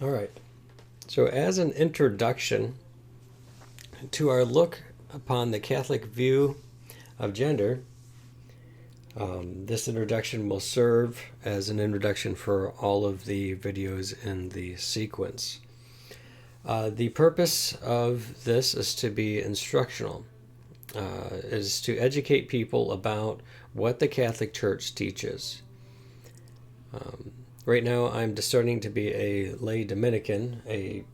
All right. So, as an introduction to our look upon the Catholic view of gender, this introduction will serve as an introduction for all of the videos in the sequence. The purpose of this is to be instructional, is to educate people about what the Catholic Church teaches. Right now, I'm discerning to be a lay Dominican, a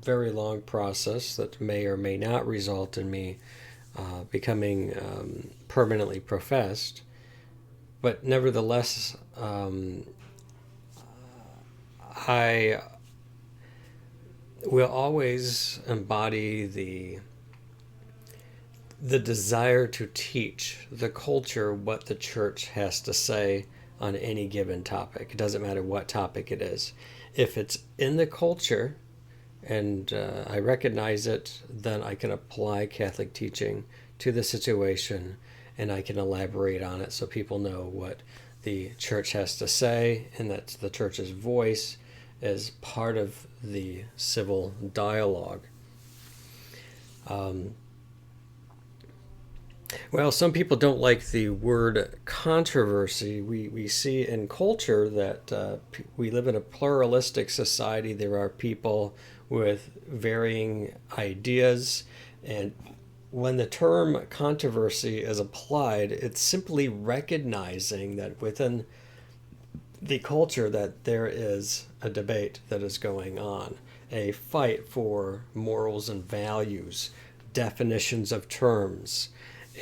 very long process that may or may not result in me becoming permanently professed. But nevertheless, I will always embody the desire to teach the culture what the church has to say on any given topic. It doesn't matter what topic it is. If it's in the culture and I recognize it, then I can apply Catholic teaching to the situation and I can elaborate on it so people know what the church has to say and that the church's voice is part of the civil dialogue. Well, some people don't like the word controversy. We see in culture that we live in a pluralistic society. There are people with varying ideas, and when the term controversy is applied, it's simply recognizing that within the culture that there is a debate that is going on, a fight for morals and values, definitions of terms.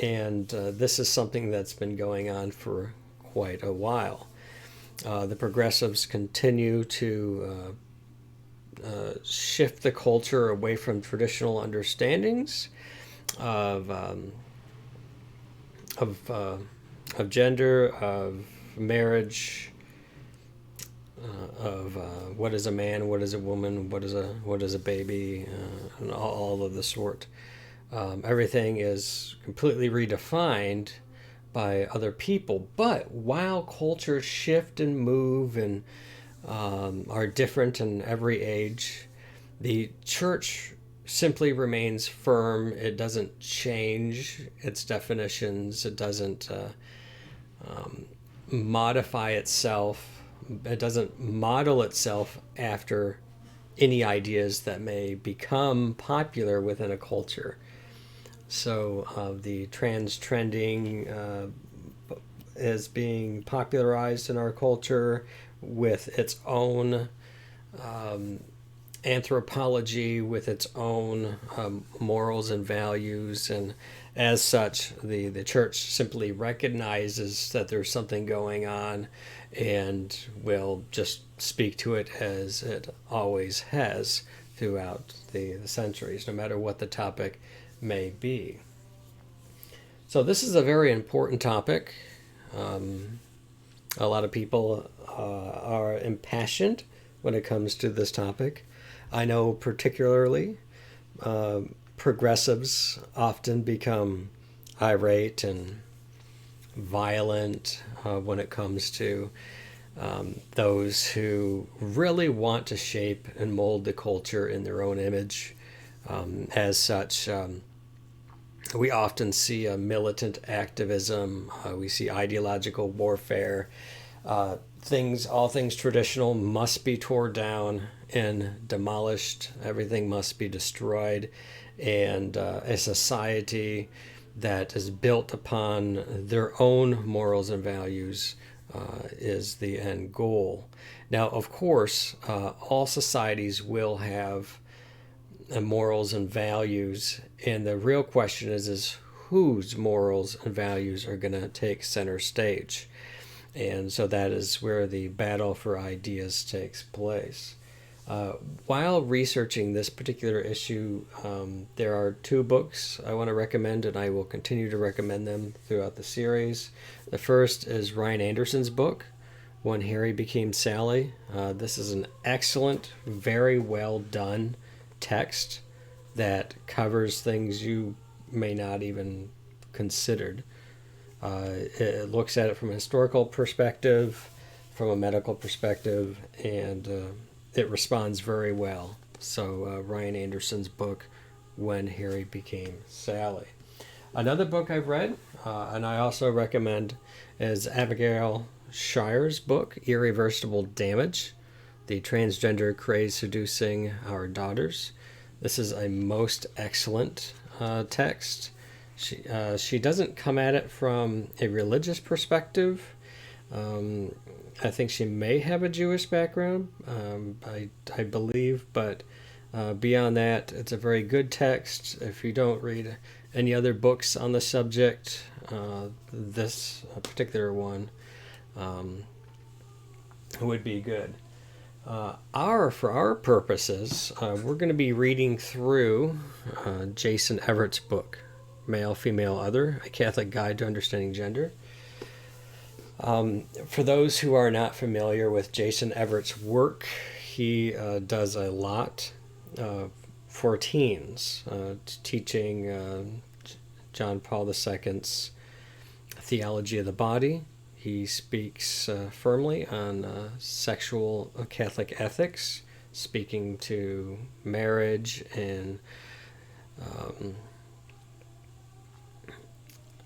And this is something that's been going on for quite a while. The progressives continue to shift the culture away from traditional understandings of gender, of marriage, of what is a man, what is a woman, what is a baby, and all of the sort. Everything is completely redefined by other people. But while cultures shift and move and are different in every age, the church simply remains firm. It doesn't change its definitions. It doesn't modify itself. It doesn't model itself after any ideas that may become popular within a culture. So the trans trending is being popularized in our culture with its own anthropology, with its own morals and values. And as such, the church simply recognizes that there's something going on and will just speak to it as it always has throughout the centuries, no matter what the topic may be. So this is a very important topic. A lot of people are impassioned when it comes to this topic. I know particularly progressives often become irate and violent when it comes to those who really want to shape and mold the culture in their own image. As such, we often see a militant activism. We see ideological warfare. All things traditional must be torn down and demolished. Everything must be destroyed, and a society that is built upon their own morals and values is the end goal. Now, of course, all societies will have morals and values, and the real question is whose morals and values are going to take center stage. And so that is where the battle for ideas takes place. While researching this particular issue, there are two books I want to recommend, and I will continue to recommend them throughout the series. The first is Ryan Anderson's book, When Harry Became Sally. This is an excellent, very well done text that covers things you may not even considered. It looks at it from a historical perspective, from a medical perspective, and it responds very well. So Ryan Anderson's book, When Harry Became Sally. Another book I've read, and I also recommend, is Abigail Shire's book, Irreversible Damage, The Transgender Craze Seducing Our Daughters. This is a most excellent text. She doesn't come at it from a religious perspective. I think she may have a Jewish background, I believe, but beyond that, it's a very good text. If you don't read any other books on the subject, this particular one would be good. For our purposes, we're going to be reading through Jason Everett's book, Male, Female, Other, A Catholic Guide to Understanding Gender. For those who are not familiar with Jason Everett's work, he does a lot for teens, teaching John Paul II's Theology of the Body. He speaks firmly on sexual Catholic ethics, speaking to marriage and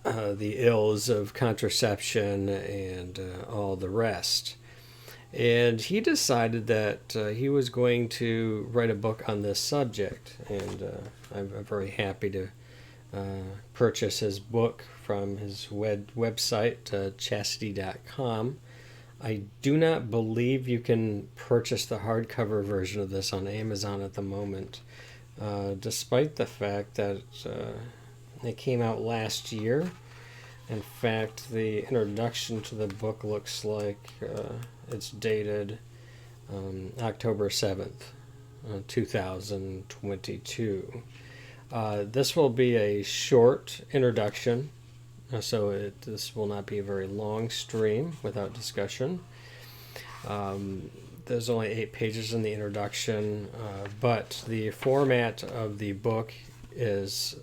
the ills of contraception and all the rest. And he decided that he was going to write a book on this subject, and I'm very happy to purchase his book from his website, chastity.com. I do not believe you can purchase the hardcover version of this on Amazon at the moment, despite the fact that it came out last year. In fact, the introduction to the book looks like it's dated October 7th, 2022. This will be a short introduction, so this will not be a very long stream without discussion. There's only 8 pages in the introduction, but the format of the book is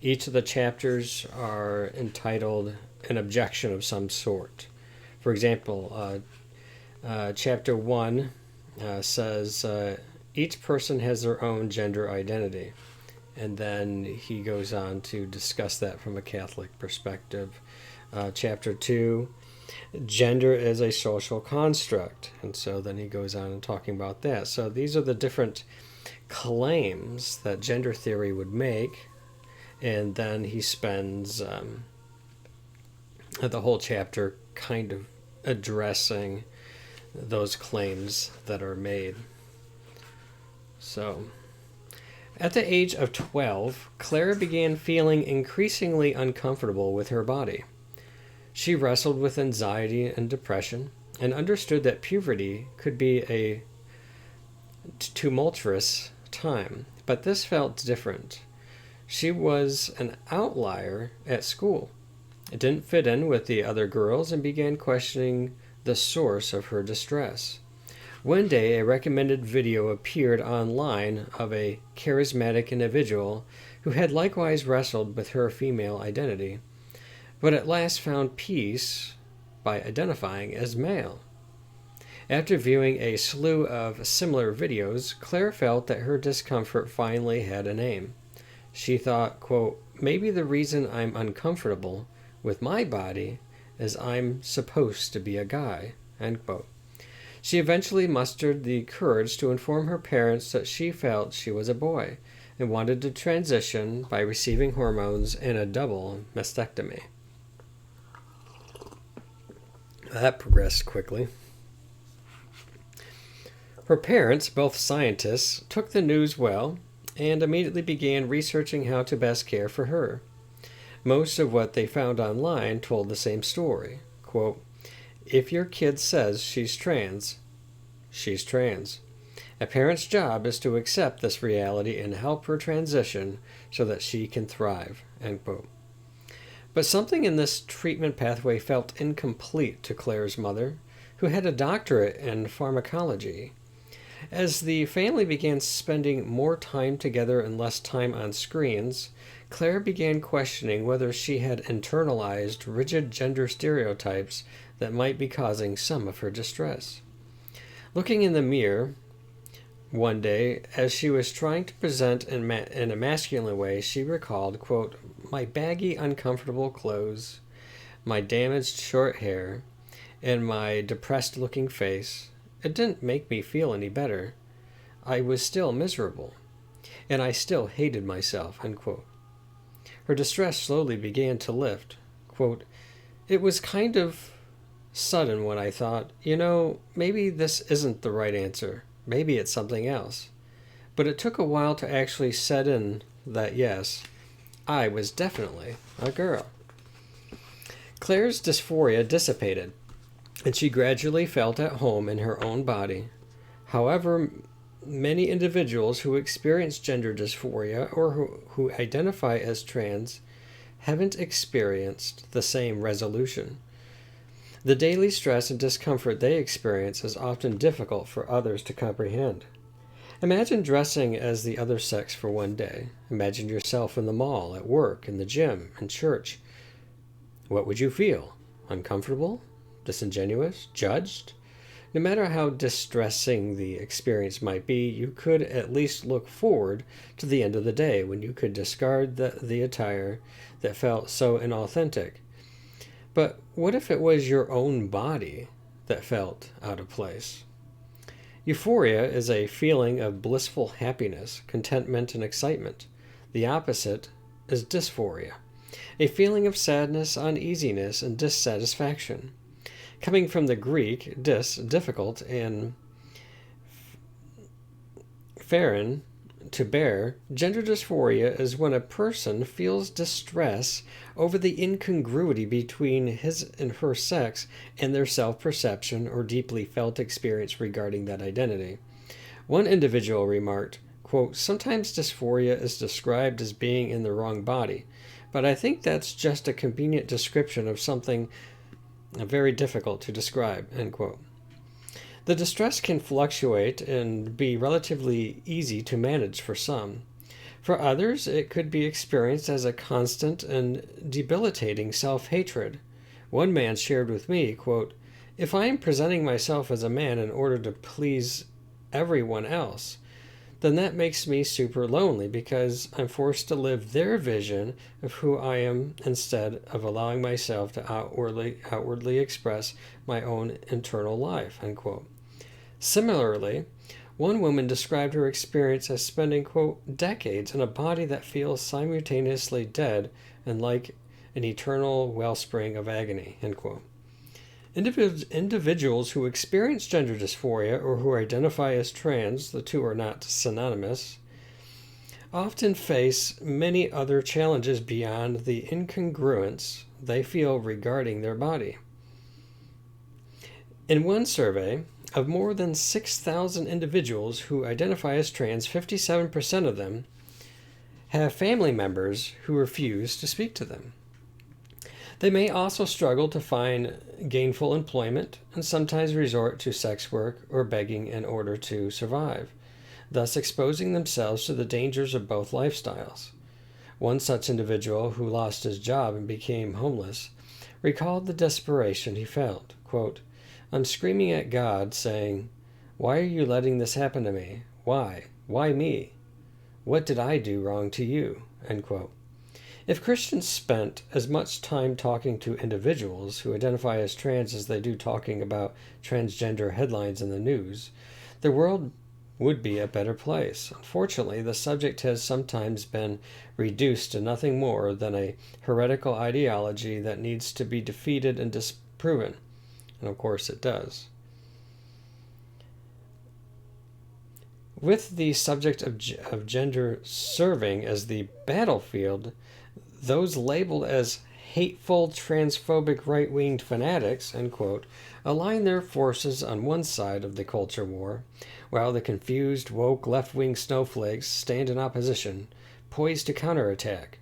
each of the chapters are entitled an objection of some sort. For example, chapter 1 says each person has their own gender identity. And then he goes on to discuss that from a Catholic perspective. Chapter 2, gender is a social construct. And so then he goes on and talking about that. So these are the different claims that gender theory would make. And then he spends the whole chapter kind of addressing those claims that are made. So, at the age of 12, Clara began feeling increasingly uncomfortable with her body. She wrestled with anxiety and depression and understood that puberty could be a tumultuous time, but this felt different. She was an outlier at school. It didn't fit in with the other girls and began questioning the source of her distress. One day, a recommended video appeared online of a charismatic individual who had likewise wrestled with her female identity, but at last found peace by identifying as male. After viewing a slew of similar videos, Claire felt that her discomfort finally had a name. She thought, quote, maybe the reason I'm uncomfortable with my body is I'm supposed to be a guy, end quote. She eventually mustered the courage to inform her parents that she felt she was a boy and wanted to transition by receiving hormones and a double mastectomy. That progressed quickly. Her parents, both scientists, took the news well and immediately began researching how to best care for her. Most of what they found online told the same story. Quote, if your kid says she's trans, she's trans. A parent's job is to accept this reality and help her transition so that she can thrive, end quote. But something in this treatment pathway felt incomplete to Claire's mother, who had a doctorate in pharmacology. As the family began spending more time together and less time on screens, Claire began questioning whether she had internalized rigid gender stereotypes that might be causing some of her distress. Looking in the mirror, One day, as she was trying to present in a masculine way, she recalled, quote, my baggy, uncomfortable clothes, my damaged short hair, and my depressed-looking face. It didn't make me feel any better. I was still miserable, and I still hated myself, unquote. Her distress slowly began to lift. Quote, it was kind of sudden when I thought, maybe this isn't the right answer. Maybe it's something else. But it took a while to actually set in that yes, I was definitely a girl. Claire's dysphoria dissipated, and she gradually felt at home in her own body. However, many individuals who experience gender dysphoria or who identify as trans haven't experienced the same resolution. The daily stress and discomfort they experience is often difficult for others to comprehend. Imagine dressing as the other sex for one day. Imagine yourself in the mall, at work, in the gym, in church. What would you feel? Uncomfortable? Disingenuous? Judged? No matter how distressing the experience might be, you could at least look forward to the end of the day when you could discard the attire that felt so inauthentic. But what if it was your own body that felt out of place? Euphoria is a feeling of blissful happiness, contentment, and excitement. The opposite is dysphoria, a feeling of sadness, uneasiness, and dissatisfaction. Coming from the Greek, difficult, and pheron, to bear, gender dysphoria is when a person feels distress over the incongruity between his and her sex and their self-perception or deeply felt experience regarding that identity. One individual remarked, quote, sometimes dysphoria is described as being in the wrong body, but I think that's just a convenient description of something very difficult to describe, end quote. The distress can fluctuate and be relatively easy to manage for some. For others, it could be experienced as a constant and debilitating self-hatred. One man shared with me, quote, if I am presenting myself as a man in order to please everyone else, then that makes me super lonely because I'm forced to live their vision of who I am instead of allowing myself to outwardly express my own internal life, end quote. Similarly, one woman described her experience as spending, quote, decades in a body that feels simultaneously dead and like an eternal wellspring of agony, end quote. Individuals who experience gender dysphoria or who identify as trans, the two are not synonymous, often face many other challenges beyond the incongruence they feel regarding their body. In one survey, of more than 6,000 individuals who identify as trans, 57% of them have family members who refuse to speak to them. They may also struggle to find gainful employment and sometimes resort to sex work or begging in order to survive, thus exposing themselves to the dangers of both lifestyles. One such individual who lost his job and became homeless recalled the desperation he felt. Quote, I'm screaming at God, saying, why are you letting this happen to me? Why? Why me? What did I do wrong to you? End quote. If Christians spent as much time talking to individuals who identify as trans as they do talking about transgender headlines in the news, the world would be a better place. Unfortunately, the subject has sometimes been reduced to nothing more than a heretical ideology that needs to be defeated and disproven. And of course it does. With the subject of gender serving as the battlefield, those labeled as hateful, transphobic, right-winged fanatics, end quote, align their forces on one side of the culture war, while the confused, woke, left-wing snowflakes stand in opposition, poised to counterattack.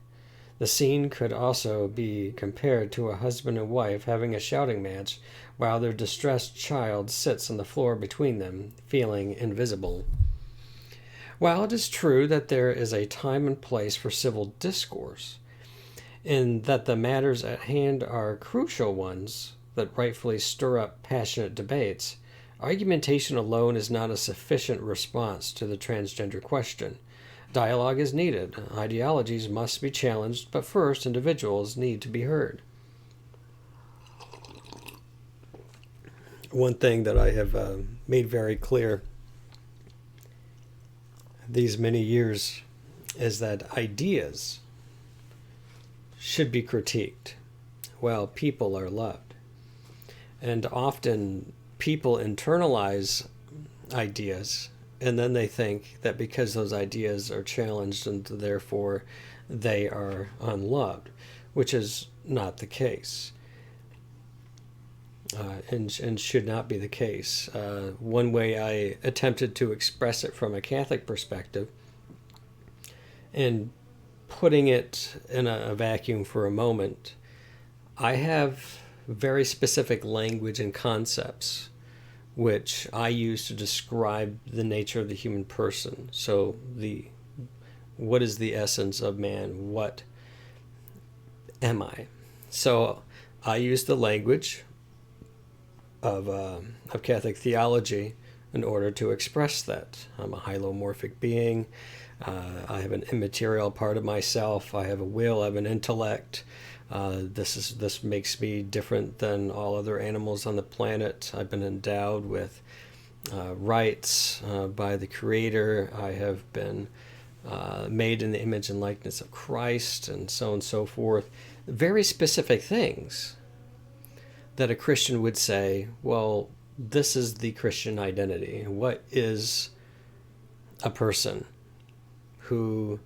The scene could also be compared to a husband and wife having a shouting match while their distressed child sits on the floor between them, feeling invisible. While it is true that there is a time and place for civil discourse, and that the matters at hand are crucial ones that rightfully stir up passionate debates, Argumentation alone is not a sufficient response to the transgender question. Dialogue is needed. Ideologies must be challenged, but first, individuals need to be heard. One thing that I have made very clear these many years is that ideas should be critiqued while people are loved. And often people internalize ideas and then they think that because those ideas are challenged and therefore they are unloved, which is not the case. And should not be the case. One way I attempted to express it from a Catholic perspective, and putting it in a vacuum for a moment, I have very specific language and concepts which I use to describe the nature of the human person. So what is the essence of man? What am I? So I use the language of Catholic theology in order to express that. I'm a hylomorphic being. I have an immaterial part of myself. I have a will. I have an intellect. This makes me different than all other animals on the planet. I've been endowed with rights by the Creator. I have been made in the image and likeness of Christ, and so on and so forth. Very specific things that a Christian would say, well, this is the Christian identity. What is a person who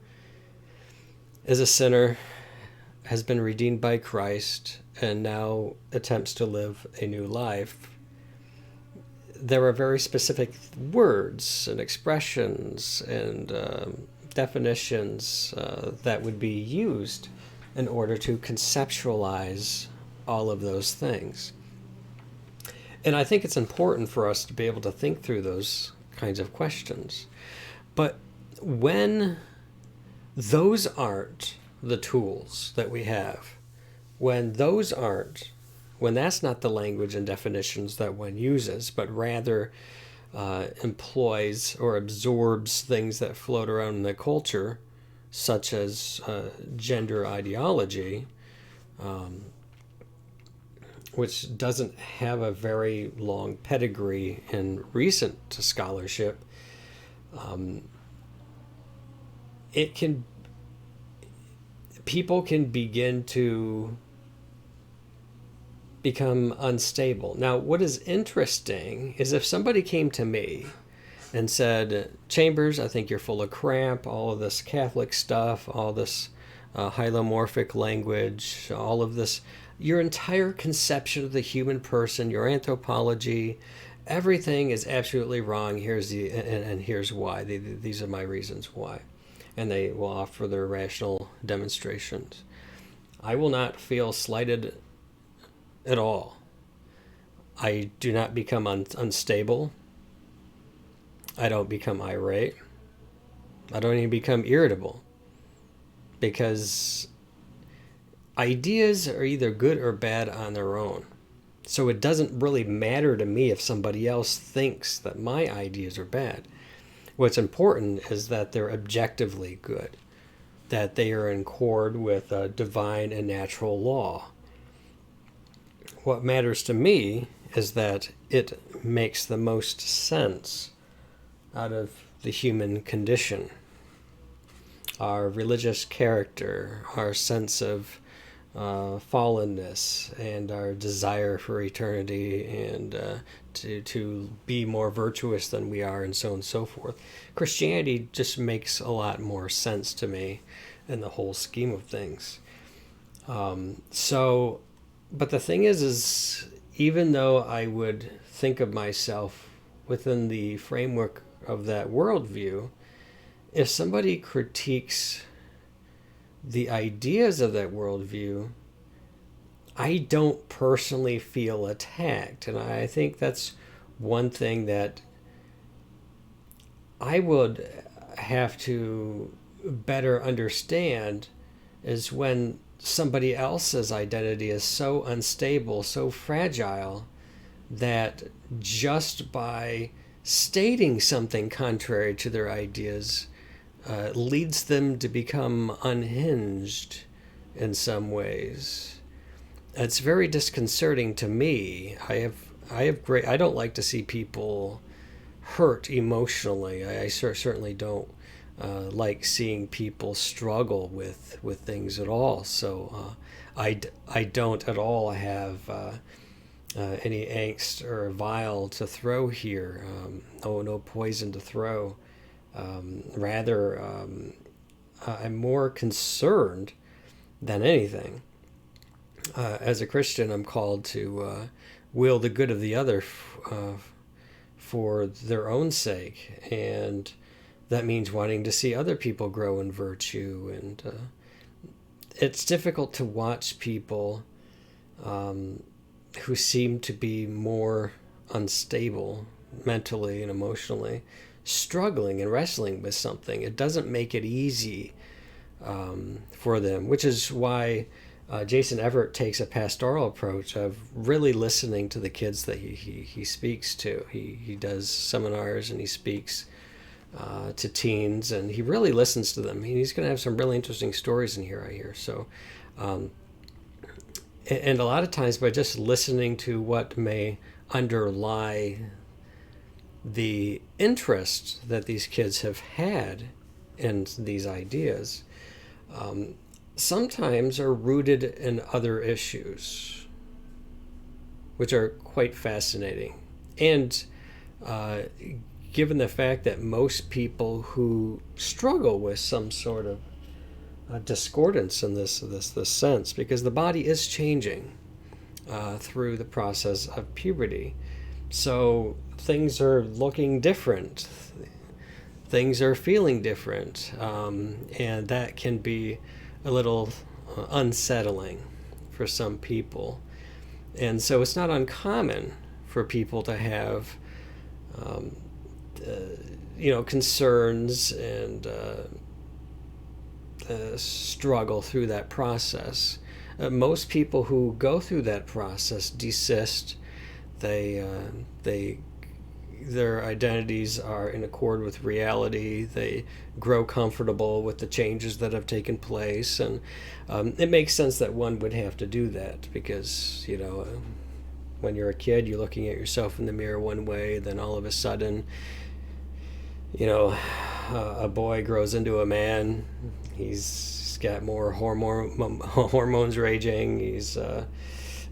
is a sinner, has been redeemed by Christ, and now attempts to live a new life? There are very specific words and expressions and definitions that would be used in order to conceptualize all of those things. And I think it's important for us to be able to think through those kinds of questions. But when those aren't the tools that we have, when that's not the language and definitions that one uses, but rather employs or absorbs things that float around in the culture, such as gender ideology, which doesn't have a very long pedigree in recent scholarship, people can begin to become unstable. Now, what is interesting is if somebody came to me and said, Chambers, I think you're full of crap, all of this Catholic stuff, all this hylomorphic language, all of this, your entire conception of the human person, your anthropology, everything is absolutely wrong. Here's why. These are my reasons why. And they will offer their rational demonstrations. I will not feel slighted at all. I do not become unstable. I don't become irate. I don't even become irritable. Because ideas are either good or bad on their own. So it doesn't really matter to me if somebody else thinks that my ideas are bad. What's important is that they're objectively good, that they are in accord with divine and natural law. What matters to me is that it makes the most sense out of the human condition. Our religious character, our sense of fallenness, and our desire for eternity, and to be more virtuous than we are, and so on and so forth. Christianity just makes a lot more sense to me in the whole scheme of things. But the thing is even though I would think of myself within the framework of that worldview, if somebody critiques the ideas of that worldview, I don't personally feel attacked. And I think that's one thing that I would have to better understand, is when somebody else's identity is so unstable, so fragile, that just by stating something contrary to their ideas leads them to become unhinged in some ways. It's very disconcerting to me. I don't like to see people hurt emotionally. I certainly don't like seeing people struggle with things at all. So I don't at all have any angst or vial to throw here. No poison to throw. Rather, I'm more concerned than anything. As a Christian, I'm called to will the good of the other for their own sake, and that means wanting to see other people grow in virtue. And it's difficult to watch people who seem to be more unstable mentally and emotionally, struggling and wrestling with something. It doesn't make it easy for them, which is why Jason Everett takes a pastoral approach of really listening to the kids that he speaks to. He does seminars and he speaks to teens, and he really listens to them. He's going to have some really interesting stories in here, I hear. So, and a lot of times by just listening to what may underlie the interest that these kids have had in these ideas, sometimes are rooted in other issues, which are quite fascinating. And given the fact that most people who struggle with some sort of discordance in this sense, because the body is changing through the process of puberty, so things are looking different, things are feeling different, and that can be a little unsettling for some people. And so it's not uncommon for people to have concerns and struggle through that process. Most people who go through that process desist. Their identities are in accord with reality. They grow comfortable with the changes that have taken place, and it makes sense that one would have to do that because when you're a kid, you're looking at yourself in the mirror one way, then all of a sudden, a boy grows into a man. He's got more hormones raging.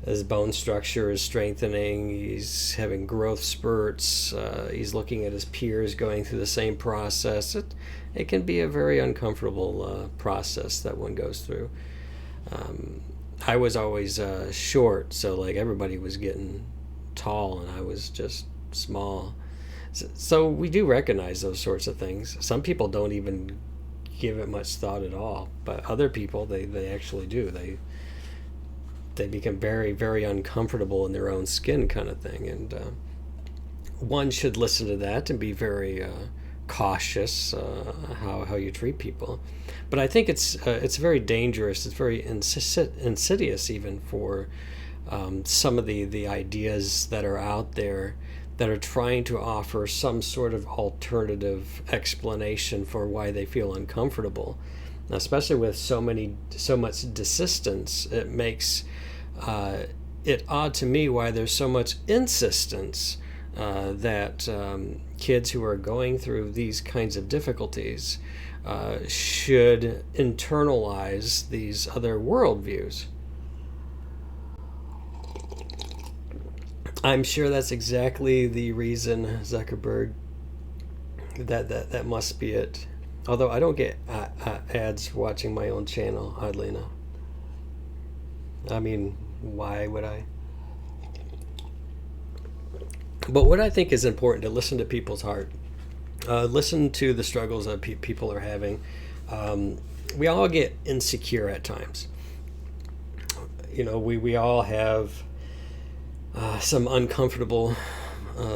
His bone structure is strengthening. He's having growth spurts. He's looking at his peers going through the same process. It can be a very uncomfortable process that one goes through. I was always short, so like everybody was getting tall, and I was just small. So we do recognize those sorts of things. Some people don't even give it much thought at all, but other people, they actually do. They become very, very uncomfortable in their own skin, kind of thing. And one should listen to that and be very cautious how you treat people. But I think it's very dangerous. It's very insidious even for some of the ideas that are out there that are trying to offer some sort of alternative explanation for why they feel uncomfortable. Especially with so much desistance, it makes it odd to me why there's so much insistence that kids who are going through these kinds of difficulties should internalize these other worldviews. I'm sure that's exactly the reason, Zuckerberg, that must be it. Although I don't get ads watching my own channel, oddly enough. I mean, why would I? But what I think is important to listen to people's heart. Listen to the struggles that people are having. We all get insecure at times. We all have some uncomfortable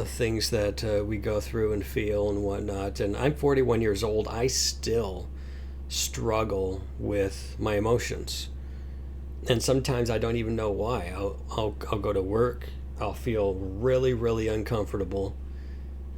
things that we go through and feel and whatnot. And I'm 41 years old. I still struggle with my emotions. And sometimes I don't even know why. I'll go to work I'll feel really, really uncomfortable.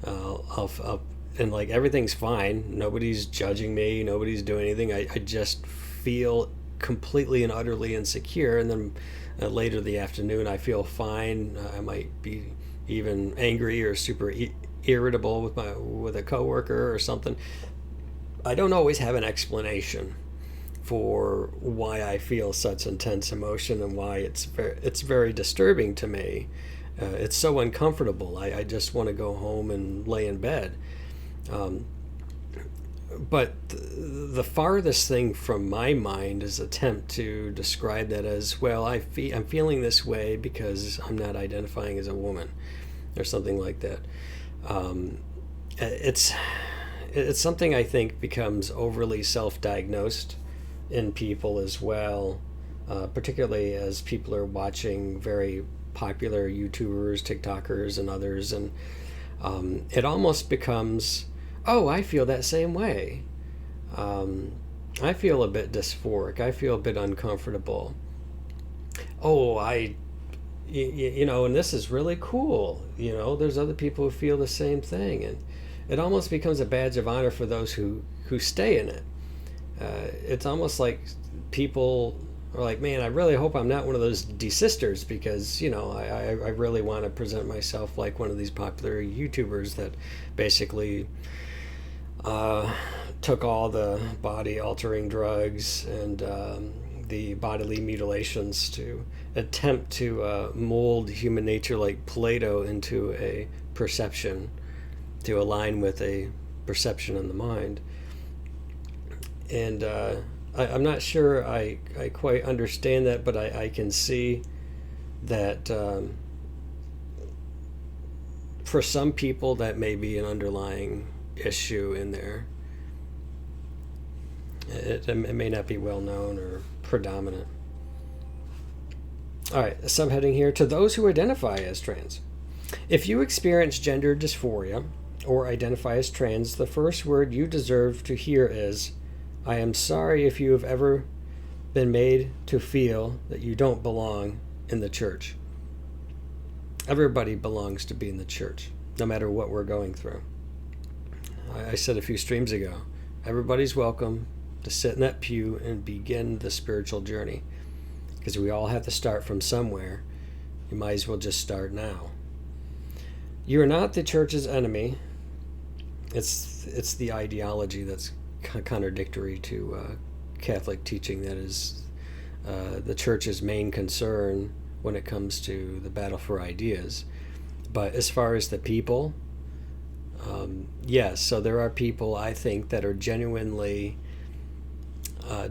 And like everything's fine. Nobody's judging me. Nobody's doing anything. I just feel completely and utterly insecure. And then later the afternoon, I feel fine. I might be even angry or super irritable with a coworker or something. I don't always have an explanation for why I feel such intense emotion and why it's very disturbing to me. It's so uncomfortable. I just want to go home and lay in bed. Um, but the farthest thing from my mind is attempt to describe that as, well, I'm feeling this way because I'm not identifying as a woman or something like that. Um, it's it's something I think becomes overly self-diagnosed in people as well, particularly as people are watching very popular YouTubers, TikTokers, and others, and it almost becomes, oh, I feel that same way. Um, I feel a bit dysphoric. I feel a bit uncomfortable. Oh, and this is really cool. There's other people who feel the same thing, and it almost becomes a badge of honor for those who stay in it. It's almost like people are like, man, I really hope I'm not one of those desisters because, I really want to present myself like one of these popular YouTubers that basically took all the body altering drugs and the bodily mutilations to attempt to mold human nature like Plato into a perception, to align with a perception in the mind. And I'm not sure I quite understand that, but I can see that for some people that may be an underlying issue in there. It may not be well known or predominant. All right, a subheading here: to those who identify as trans. If you experience gender dysphoria or identify as trans, the first word you deserve to hear is, I am sorry if you have ever been made to feel that you don't belong in the church. Everybody belongs to be in the church, no matter what we're going through. I said a few streams ago, everybody's welcome to sit in that pew and begin the spiritual journey, because we all have to start from somewhere. You might as well just start now. You are not the church's enemy. It's the ideology that's contradictory to Catholic teaching that is the church's main concern when it comes to the battle for ideas. But as far as the people, yes, so there are people, I think, that are genuinely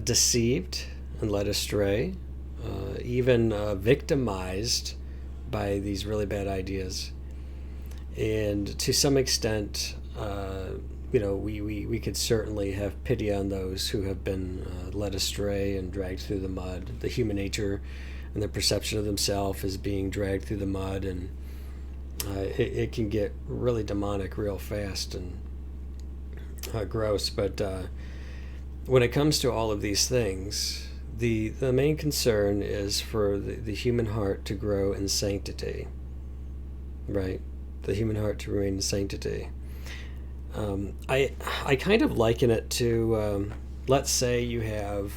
deceived and led astray, even victimized by these really bad ideas. And to some extent, we could certainly have pity on those who have been led astray and dragged through the mud. The human nature and the perception of themselves is being dragged through the mud, and it can get really demonic real fast and gross. But when it comes to all of these things, the main concern is for the human heart to grow in sanctity, right? The human heart to remain in sanctity. I kind of liken it to, let's say you have,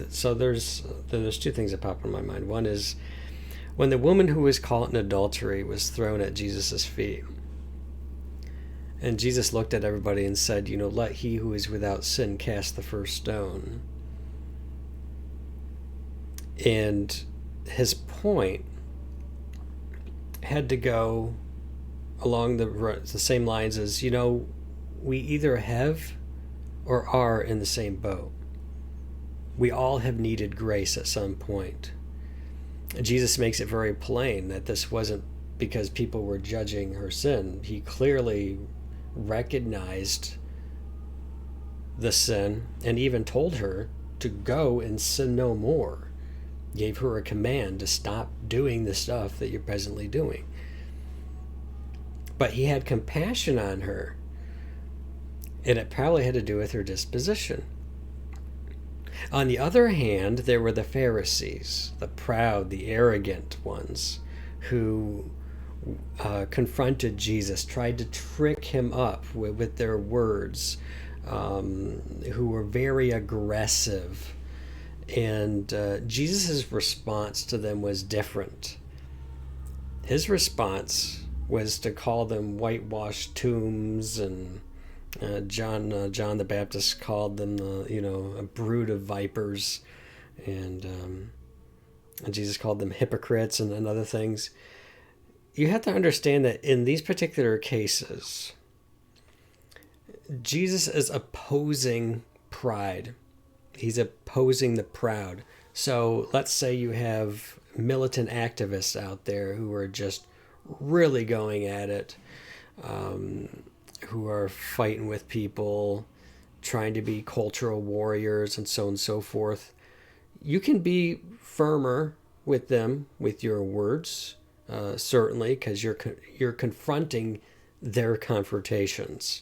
so there's two things that pop in my mind. One is when the woman who was caught in adultery was thrown at Jesus' feet. And Jesus looked at everybody and said, let he who is without sin cast the first stone. And his point had to go along the same lines as, we either have or are in the same boat. We all have needed grace at some point. Jesus makes it very plain that this wasn't because people were judging her sin. He clearly recognized the sin and even told her to go and sin no more. Gave her a command to stop doing the stuff that you're presently doing. But he had compassion on her, and it probably had to do with her disposition. On the other hand, there were the Pharisees, the proud, the arrogant ones, who confronted Jesus, tried to trick him up with their words, who were very aggressive. And Jesus' response to them was different. His response was to call them whitewashed tombs, and John the Baptist called them a brood of vipers, and Jesus called them hypocrites and other things. You have to understand that in these particular cases, Jesus is opposing pride. He's opposing the proud. So let's say you have militant activists out there who are just really going at it, who are fighting with people, trying to be cultural warriors, and so on and so forth. You can be firmer with them with your words, certainly, because you're confronting their confrontations,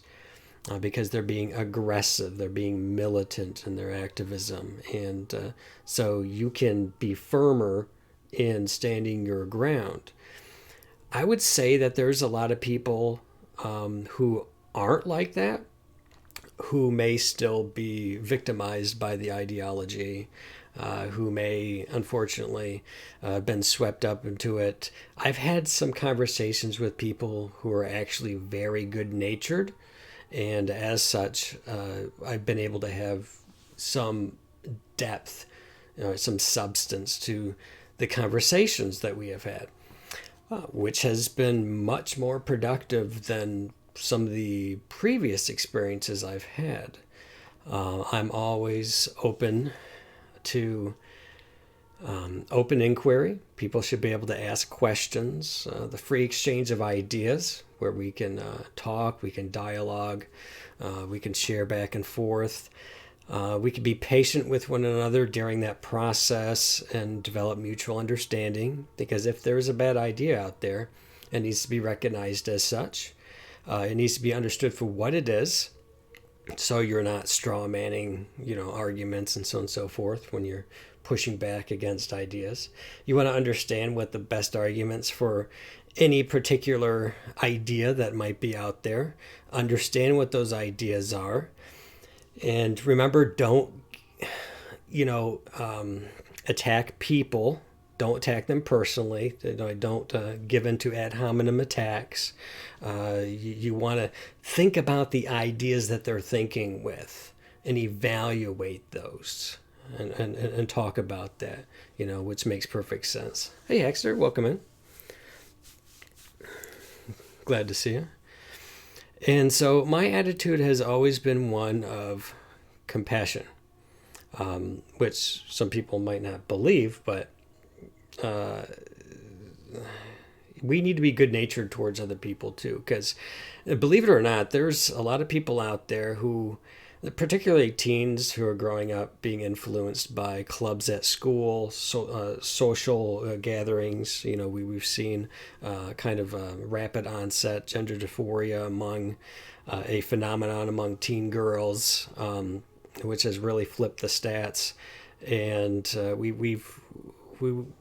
because they're being aggressive, they're being militant in their activism, and so you can be firmer in standing your ground. I would say that there's a lot of people who aren't like that, who may still be victimized by the ideology, who may, unfortunately, been swept up into it. I've had some conversations with people who are actually very good-natured, and as such, I've been able to have some depth, some substance to the conversations that we have had, which has been much more productive than some of the previous experiences I've had. I'm always open to open inquiry. People should be able to ask questions, the free exchange of ideas where we can talk, we can dialogue, we can share back and forth. We can be patient with one another during that process and develop mutual understanding, because if there's a bad idea out there, it needs to be recognized as such. It needs to be understood for what it is, so you're not straw manning, arguments and so on and so forth when you're pushing back against ideas. You want to understand what the best arguments for any particular idea that might be out there. Understand what those ideas are. And remember, don't, attack people. Don't attack them personally. Don't give in to ad hominem attacks. You want to think about the ideas that they're thinking with and evaluate those and talk about that, which makes perfect sense. Hey, Hexter, welcome in. Glad to see you. And so my attitude has always been one of compassion, which some people might not believe, but we need to be good-natured towards other people too, because believe it or not, there's a lot of people out there who, particularly teens who are growing up being influenced by clubs at school, social gatherings. We've seen kind of a rapid onset gender dysphoria among a phenomenon among teen girls, which has really flipped the stats. And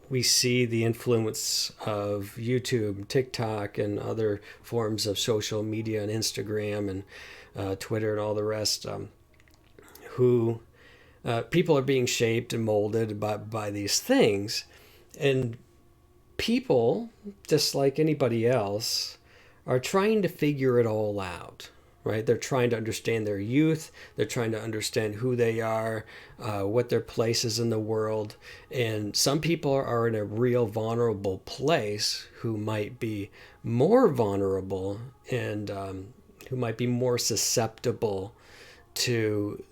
we see the influence of YouTube, TikTok, and other forms of social media, and Instagram and Twitter and all the rest, who people are being shaped and molded by these things. And people, just like anybody else, are trying to figure it all out. Right? They're trying to understand their youth. They're trying to understand who they are, what their place is in the world. And some people are in a real vulnerable place who might be more vulnerable and who might be more susceptible to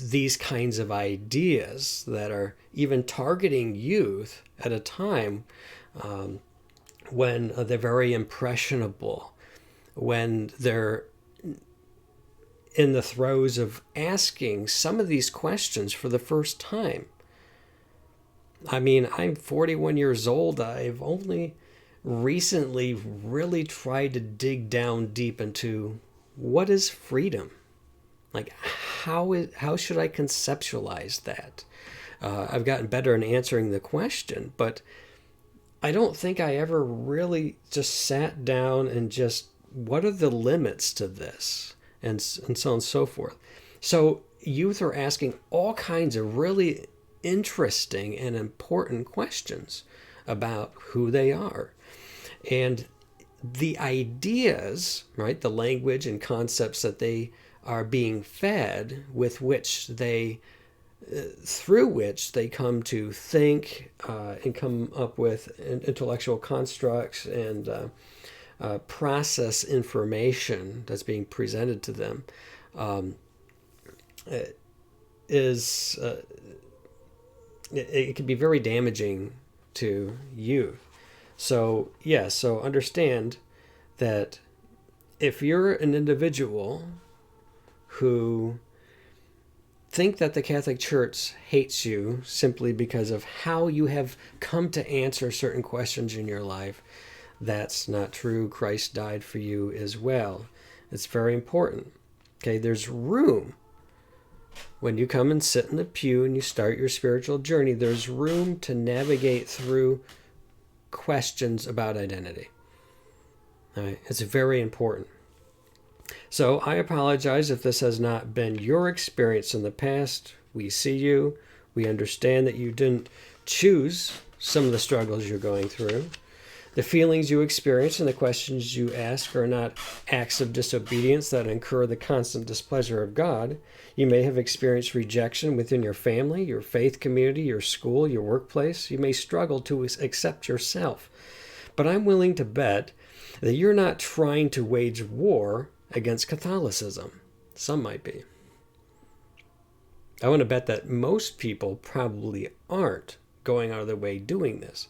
these kinds of ideas that are even targeting youth at a time when they're very impressionable, when they're in the throes of asking some of these questions for the first time. I mean, I'm 41 years old. I've only recently really tried to dig down deep into what is freedom? Like, how should I conceptualize that? I've gotten better in answering the question, but I don't think I ever really just sat down and just, what are the limits to this? And so on and so forth. So youth are asking all kinds of really interesting and important questions about who they are. And the ideas, right, the language and concepts that they are being fed, with which they, through which they come to think and come up with intellectual constructs and process information that's being presented to them, is it can be very damaging to youth. So yes, so understand that if you're an individual who think that the Catholic Church hates you simply because of how you have come to answer certain questions in your life, that's not true. Christ died for you as well. It's very important. Okay, there's room. When you come and sit in the pew and you start your spiritual journey, there's room to navigate through questions about identity. All right, it's very important. So I apologize if this has not been your experience in the past. We see you. We understand that you didn't choose some of the struggles you're going through. The feelings you experience and the questions you ask are not acts of disobedience that incur the constant displeasure of God. You may have experienced rejection within your family, your faith community, your school, your workplace. You may struggle to accept yourself. But I'm willing to bet that you're not trying to wage war against Catholicism. Some might be. I want to bet that most people probably aren't going out of their way doing this.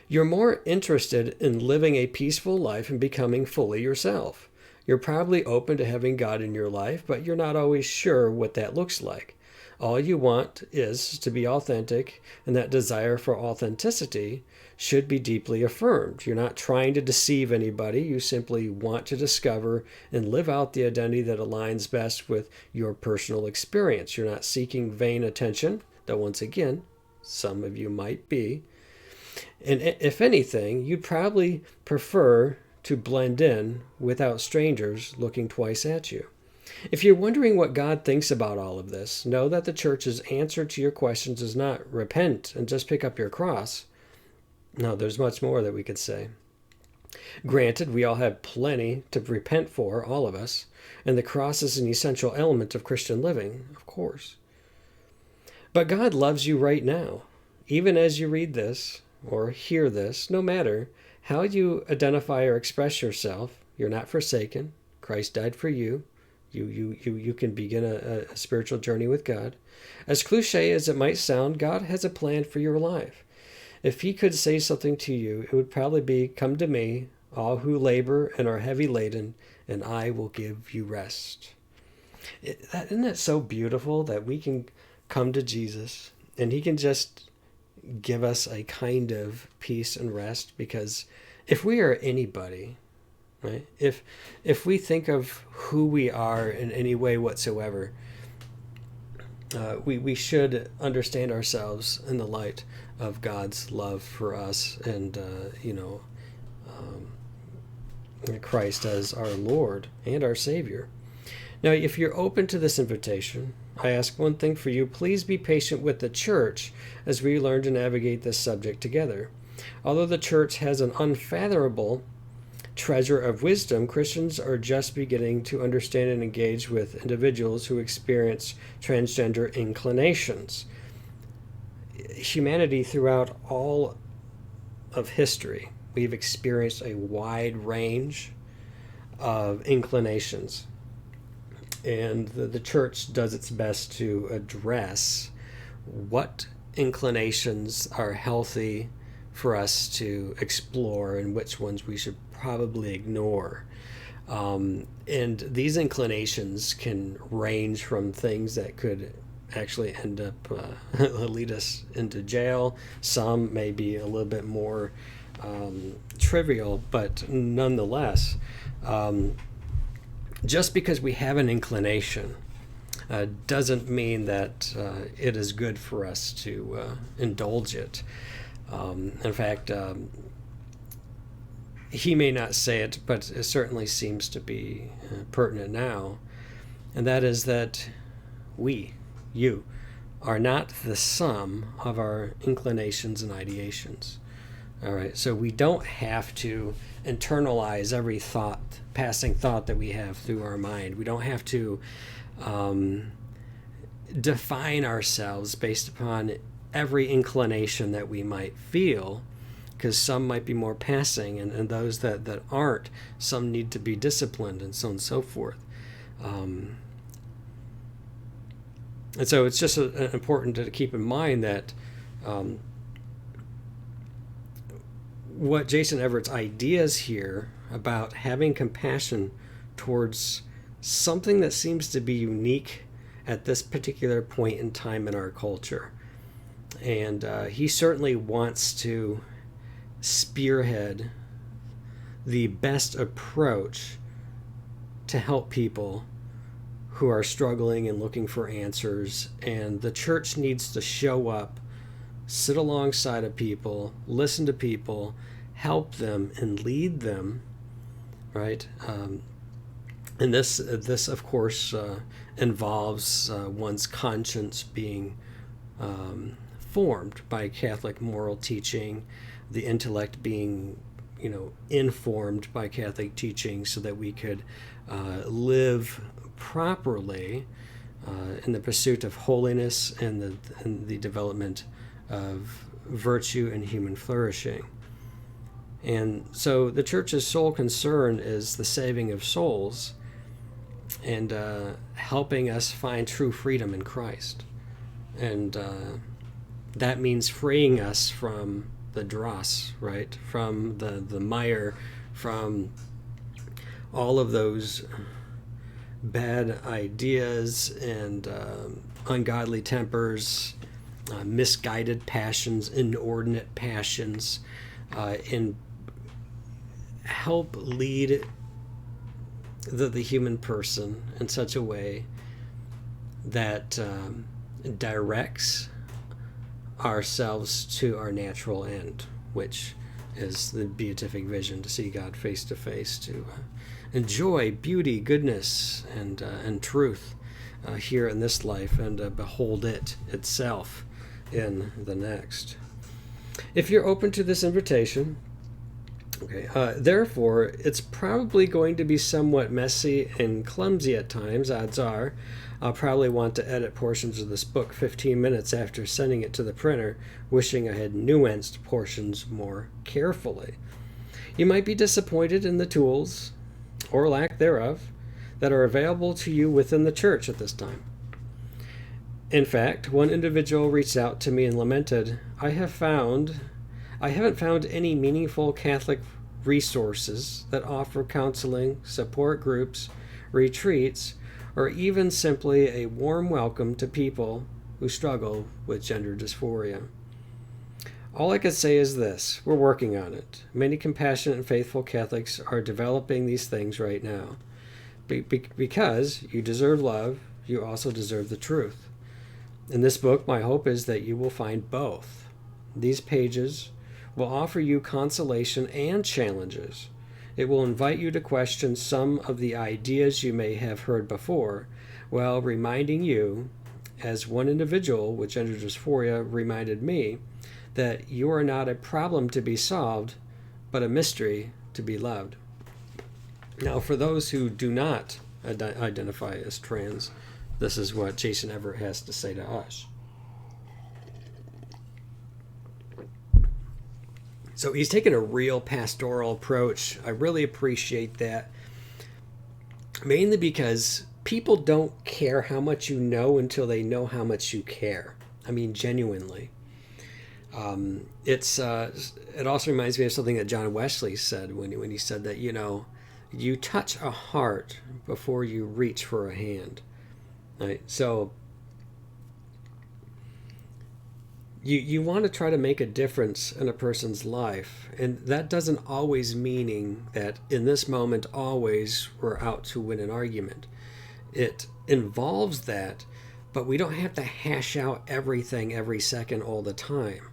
You're more interested in living a peaceful life and becoming fully yourself. You're probably open to having God in your life, but you're not always sure what that looks like. All you want is to be authentic, and that desire for authenticity should be deeply affirmed. You're not trying to deceive anybody. You simply want to discover and live out the identity that aligns best with your personal experience. You're not seeking vain attention, though once again, some of you might be. And if anything, you'd probably prefer to blend in without strangers looking twice at you. If you're wondering what God thinks about all of this, know that the church's answer to your questions is not repent and just pick up your cross. No, there's much more that we could say. Granted, we all have plenty to repent for, all of us, and the cross is an essential element of Christian living, of course. But God loves you right now, even as you read this or hear this. No matter how you identify or express yourself, you're not forsaken. Christ died for you. You can begin a spiritual journey with God. As cliche as it might sound, God has a plan for your life. If he could say something to you, it would probably be, "Come to me, all who labor and are heavy laden, and I will give you rest." Isn't that so beautiful that we can come to Jesus and he can just give us a kind of peace and rest? Because if we are anybody, right, if we think of who we are in any way whatsoever, we should understand ourselves in the light of God's love for us and Christ as our Lord and our Savior. Now, if you're open to this invitation, I ask one thing for you. Please be patient with the church as we learn to navigate this subject together. Although the church has an unfathomable treasure of wisdom, Christians are just beginning to understand and engage with individuals who experience transgender inclinations. Humanity, throughout all of history, we've experienced a wide range of inclinations. And the church does its best to address what inclinations are healthy for us to explore and which ones we should probably ignore. And these inclinations can range from things that could actually end up lead us into jail. Some may be a little bit more trivial, but nonetheless, just because we have an inclination doesn't mean that it is good for us to indulge it. In fact, he may not say it, but it certainly seems to be pertinent now, and that is that you, are not the sum of our inclinations and ideations. All right, so we don't have to internalize every passing thought that we have through our mind. We don't have to define ourselves based upon every inclination that we might feel, because some might be more passing, and those that aren't, some need to be disciplined, and so on and so forth. And so it's just important to keep in mind that what Jason Everett's ideas here about having compassion towards something that seems to be unique at this particular point in time in our culture. And he certainly wants to spearhead the best approach to help people who are struggling and looking for answers. And the church needs to show up, sit alongside of people, listen to people, help them, and lead them, right? And this of course, involves one's conscience being formed by Catholic moral teaching, the intellect being, informed by Catholic teaching, so that we could live properly in the pursuit of holiness and the development of virtue and human flourishing. And so the church's sole concern is the saving of souls and helping us find true freedom in Christ. And that means freeing us from the dross, right? From the mire, from all of those bad ideas and ungodly tempers, misguided passions, inordinate passions, and help lead the human person in such a way that directs ourselves to our natural end, which is the beatific vision, to see God face to face, to enjoy beauty, goodness, and truth here in this life, and behold it itself in the next. If you're open to this invitation, okay, therefore, it's probably going to be somewhat messy and clumsy at times. Odds are I'll probably want to edit portions of this book 15 minutes after sending it to the printer, wishing I had nuanced portions more carefully. You might be disappointed in the tools, or lack thereof, that are available to you within the church at this time. In fact, one individual reached out to me and lamented, I haven't found any meaningful Catholic resources that offer counseling, support groups, retreats, or even simply a warm welcome to people who struggle with gender dysphoria. All I can say is this: we're working on it. Many compassionate and faithful Catholics are developing these things right now. Because you deserve love, you also deserve the truth. In this book, my hope is that you will find both. These pages will offer you consolation and challenges. It will invite you to question some of the ideas you may have heard before, while reminding you, as one individual with gender dysphoria reminded me, that you are not a problem to be solved, but a mystery to be loved. Now, for those who do not identify as trans, this is what Jason Everett has to say to us. So he's taken a real pastoral approach. I really appreciate that. Mainly because people don't care how much you know until they know how much you care. I mean, genuinely. It also reminds me of something that John Wesley said when he said that, you touch a heart before you reach for a hand. Right? So you want to try to make a difference in a person's life, and that doesn't always mean that in this moment always we're out to win an argument. It involves that, but we don't have to hash out everything every second all the time.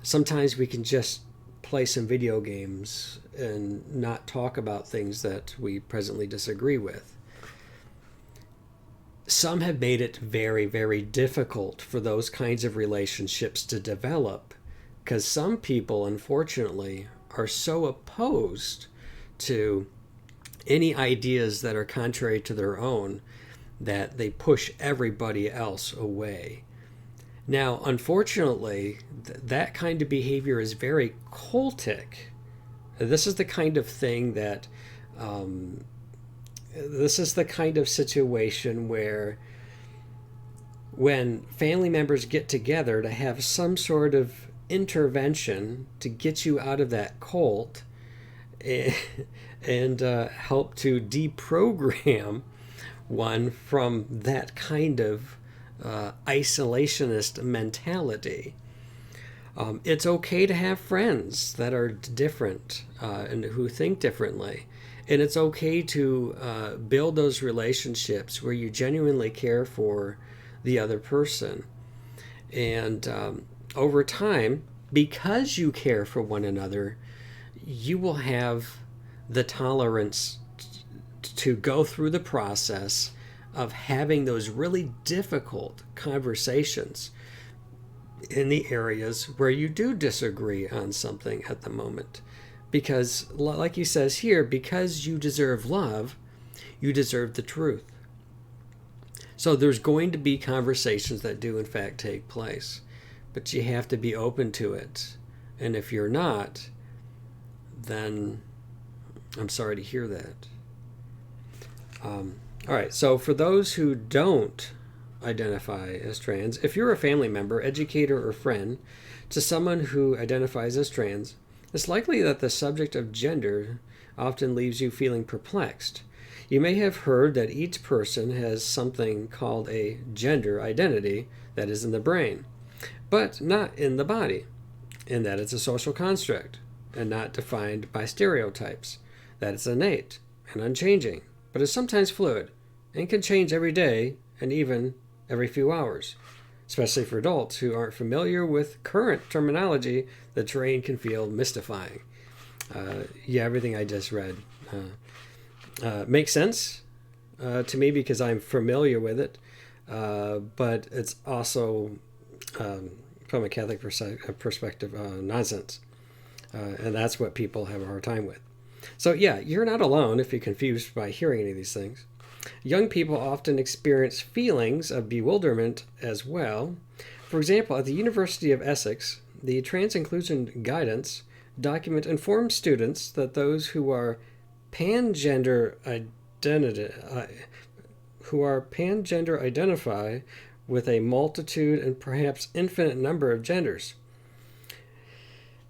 Sometimes we can just play some video games and not talk about things that we presently disagree with. Some have made it very, very difficult for those kinds of relationships to develop because some people, unfortunately, are so opposed to any ideas that are contrary to their own that they push everybody else away. Now, unfortunately, that kind of behavior is very cultic. This is the kind of thing that, this is the kind of situation where when family members get together to have some sort of intervention to get you out of that cult and help to deprogram one from that kind of isolationist mentality. It's okay to have friends that are different and who think differently. And it's okay to build those relationships where you genuinely care for the other person. And over time, because you care for one another, you will have the tolerance to go through the process of having those really difficult conversations in the areas where you do disagree on something at the moment. Because, like he says here, because you deserve love, you deserve the truth. So there's going to be conversations that do, in fact, take place. But you have to be open to it. And if you're not, then I'm sorry to hear that. All right, so for those who don't identify as trans, if you're a family member, educator, or friend to someone who identifies as trans, it's likely that the subject of gender often leaves you feeling perplexed. You may have heard that each person has something called a gender identity that is in the brain, but not in the body, in that it's a social construct and not defined by stereotypes, that it's innate and unchanging, but is sometimes fluid and can change every day and even every few hours. Especially for adults who aren't familiar with current terminology, the terrain can feel mystifying. Everything I just read makes sense to me because I'm familiar with it, but it's also, from a Catholic perspective, nonsense. And that's what people have a hard time with. So you're not alone if you're confused by hearing any of these things. Young people often experience feelings of bewilderment as well. For example, at the University of Essex, the Trans Inclusion Guidance document informs students that those who are pangender identify with a multitude and perhaps infinite number of genders.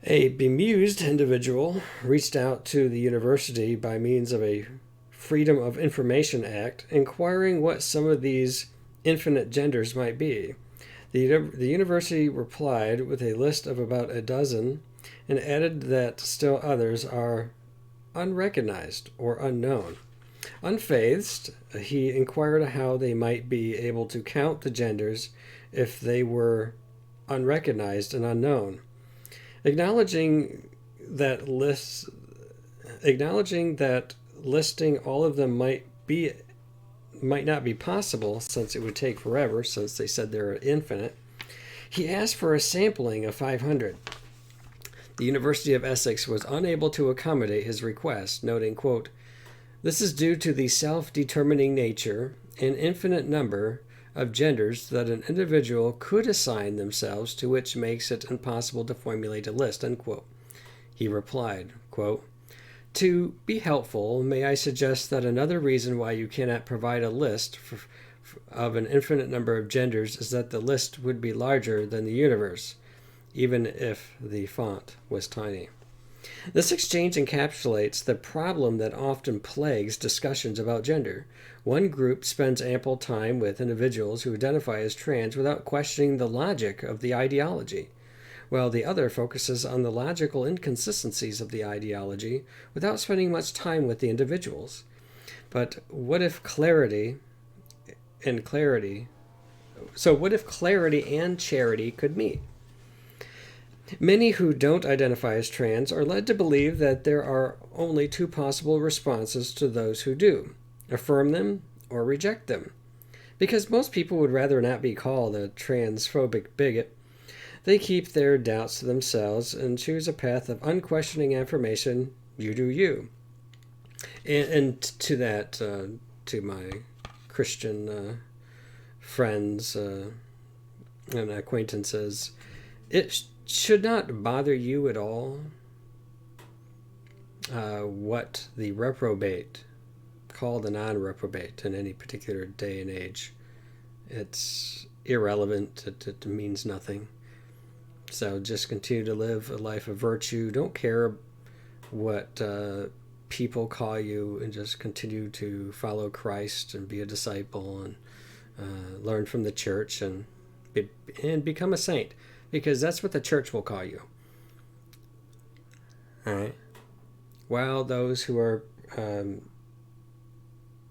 A bemused individual reached out to the university by means of a Freedom of Information Act, inquiring what some of these infinite genders might be. The university replied with a list of about a dozen and added that still others are unrecognized or unknown. Unfazed, he inquired how they might be able to count the genders if they were unrecognized and unknown. Acknowledging that listing all of them might not be possible since it would take forever, since they said they're infinite, he asked for a sampling of 500. The University of Essex was unable to accommodate his request, noting, quote, "This is due to the self-determining nature and infinite number of genders that an individual could assign themselves to, which makes it impossible to formulate a list," unquote. He replied, quote, "To be helpful, may I suggest that another reason why you cannot provide a list of an infinite number of genders is that the list would be larger than the universe, even if the font was tiny." This exchange encapsulates the problem that often plagues discussions about gender. One group spends ample time with individuals who identify as trans without questioning the logic of the ideology, while the other focuses on the logical inconsistencies of the ideology without spending much time with the individuals. But what if clarity and charity could meet? Many who don't identify as trans are led to believe that there are only two possible responses to those who do: affirm them or reject them. Because most people would rather not be called a transphobic bigot, they keep their doubts to themselves and choose a path of unquestioning affirmation. You do you. And to that, to my Christian friends and acquaintances, it should not bother you at all what the reprobate call the non-reprobate in any particular day and age. It's irrelevant. It means nothing. So just continue to live a life of virtue. Don't care what people call you, and just continue to follow Christ and be a disciple and learn from the church and become a saint, because that's what the church will call you. All right. While those who are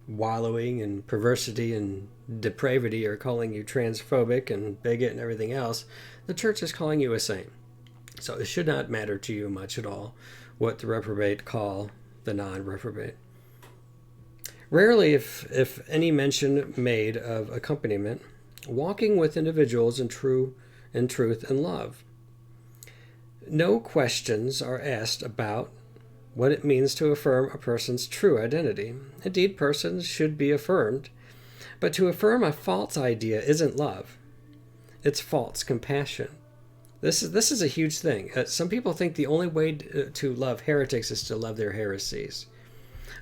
wallowing in perversity and depravity are calling you transphobic and bigot and everything else, the church is calling you a saint. So it should not matter to you much at all what the reprobate call the non-reprobate. Rarely, if any mention made of accompaniment, walking with individuals in truth and love. No questions are asked about what it means to affirm a person's true identity. Indeed, persons should be affirmed, but to affirm a false idea isn't love. It's false compassion. This is a huge thing. Some people think the only way to love heretics is to love their heresies.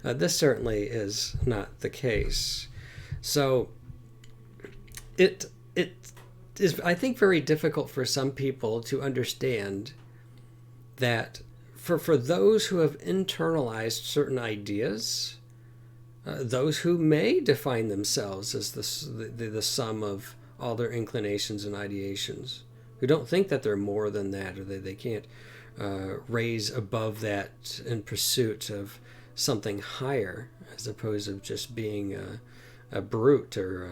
This certainly is not the case. So it is, I think, very difficult for some people to understand that for those who have internalized certain ideas, those who may define themselves as the sum of all their inclinations and ideations, who don't think that they're more than that, or they can't raise above that in pursuit of something higher, as opposed to just being a brute, or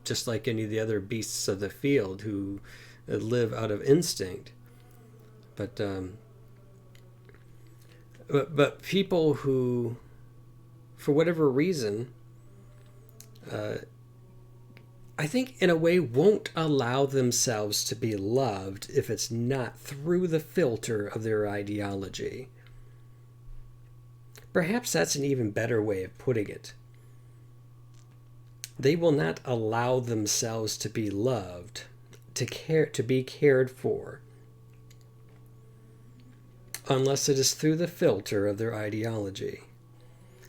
just like any of the other beasts of the field who live out of instinct. But people who, for whatever reason, I think in a way won't allow themselves to be loved if it's not through the filter of their ideology. Perhaps that's an even better way of putting it. They will not allow themselves to be loved, to be cared for, unless it is through the filter of their ideology.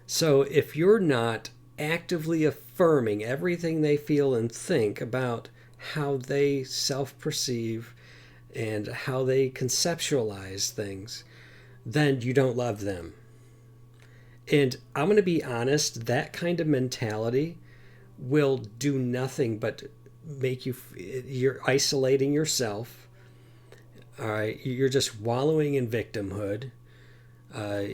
So if you're not actively affirming everything they feel and think about how they self-perceive and how they conceptualize things, then you don't love them. And I'm going to be honest, that kind of mentality will do nothing but make you're isolating yourself. All right, you're just wallowing in victimhood.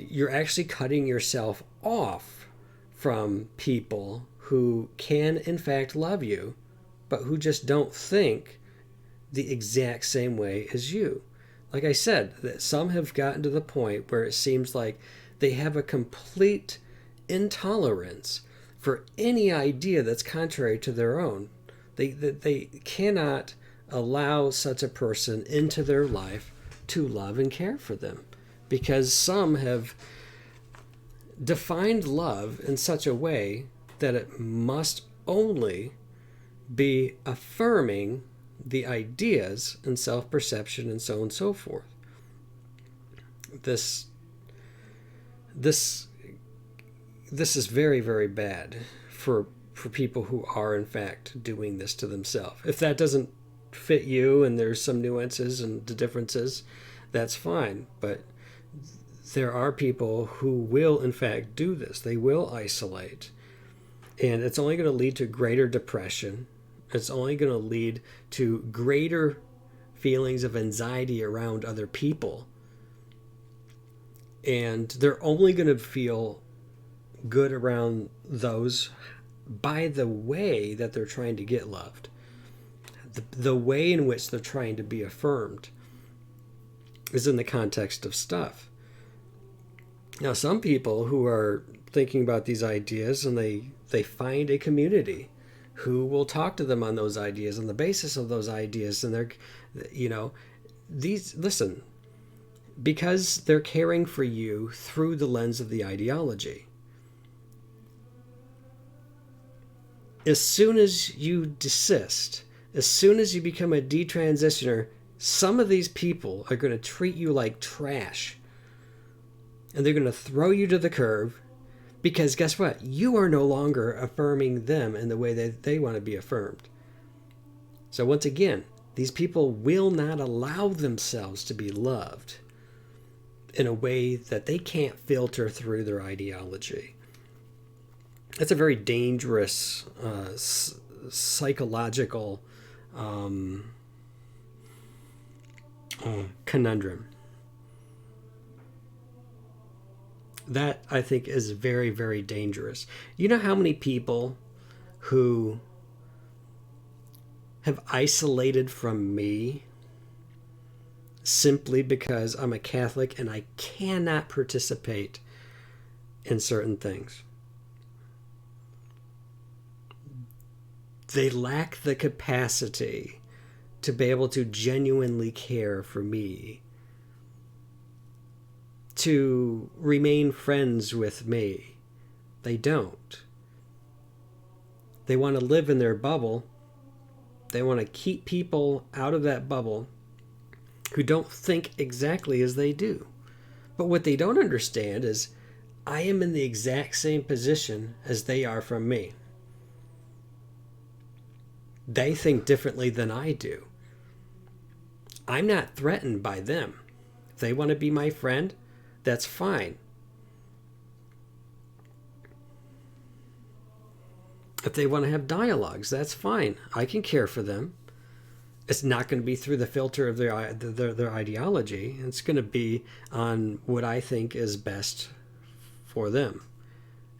You're actually cutting yourself off from people who can in fact love you, but who just don't think the exact same way as you. Like I said, that some have gotten to the point where it seems like they have a complete intolerance for any idea that's contrary to their own. They cannot allow such a person into their life to love and care for them, because some have defined love in such a way that it must only be affirming the ideas and self-perception and so on and so forth. This is very, very bad for people who are in fact doing this to themselves. If that doesn't fit you and there's some nuances and differences, that's fine. But there are people who will in fact do this. They will isolate. And it's only going to lead to greater depression. It's only going to lead to greater feelings of anxiety around other people. And they're only going to feel good around those by the way that they're trying to get loved, the way in which they're trying to be affirmed. is in the context of stuff. Now, some people who are thinking about these ideas and they find a community who will talk to them on those ideas on the basis of those ideas, and they're, you know, these, listen, because they're caring for you through the lens of the ideology. As soon as you desist, as soon as you become a detransitioner, some of these people are going to treat you like trash. And they're going to throw you to the curb because guess what? You are no longer affirming them in the way that they want to be affirmed. So once again, these people will not allow themselves to be loved in a way that they can't filter through their ideology. It's a very dangerous psychological conundrum. That, I think, is very, very dangerous. You know how many people who have isolated from me simply because I'm a Catholic and I cannot participate in certain things? They lack the capacity to be able to genuinely care for me, to remain friends with me. They don't. They want to live in their bubble. They want to keep people out of that bubble who don't think exactly as they do. But what they don't understand is I am in the exact same position as they are from me. They think differently than I do. I'm not threatened by them. If they want to be my friend, that's fine. If they want to have dialogues, that's fine. I can care for them. It's not going to be through the filter of their ideology. It's going to be on what I think is best for them.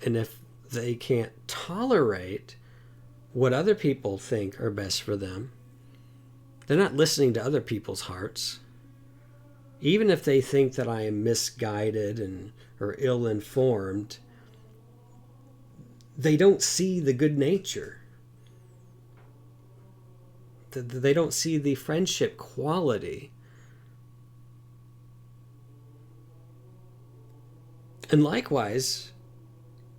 And if they can't tolerate what other people think are best for them, they're not listening to other people's hearts. Even if they think that I am misguided or ill-informed, they don't see the good nature. They don't see the friendship quality. And likewise,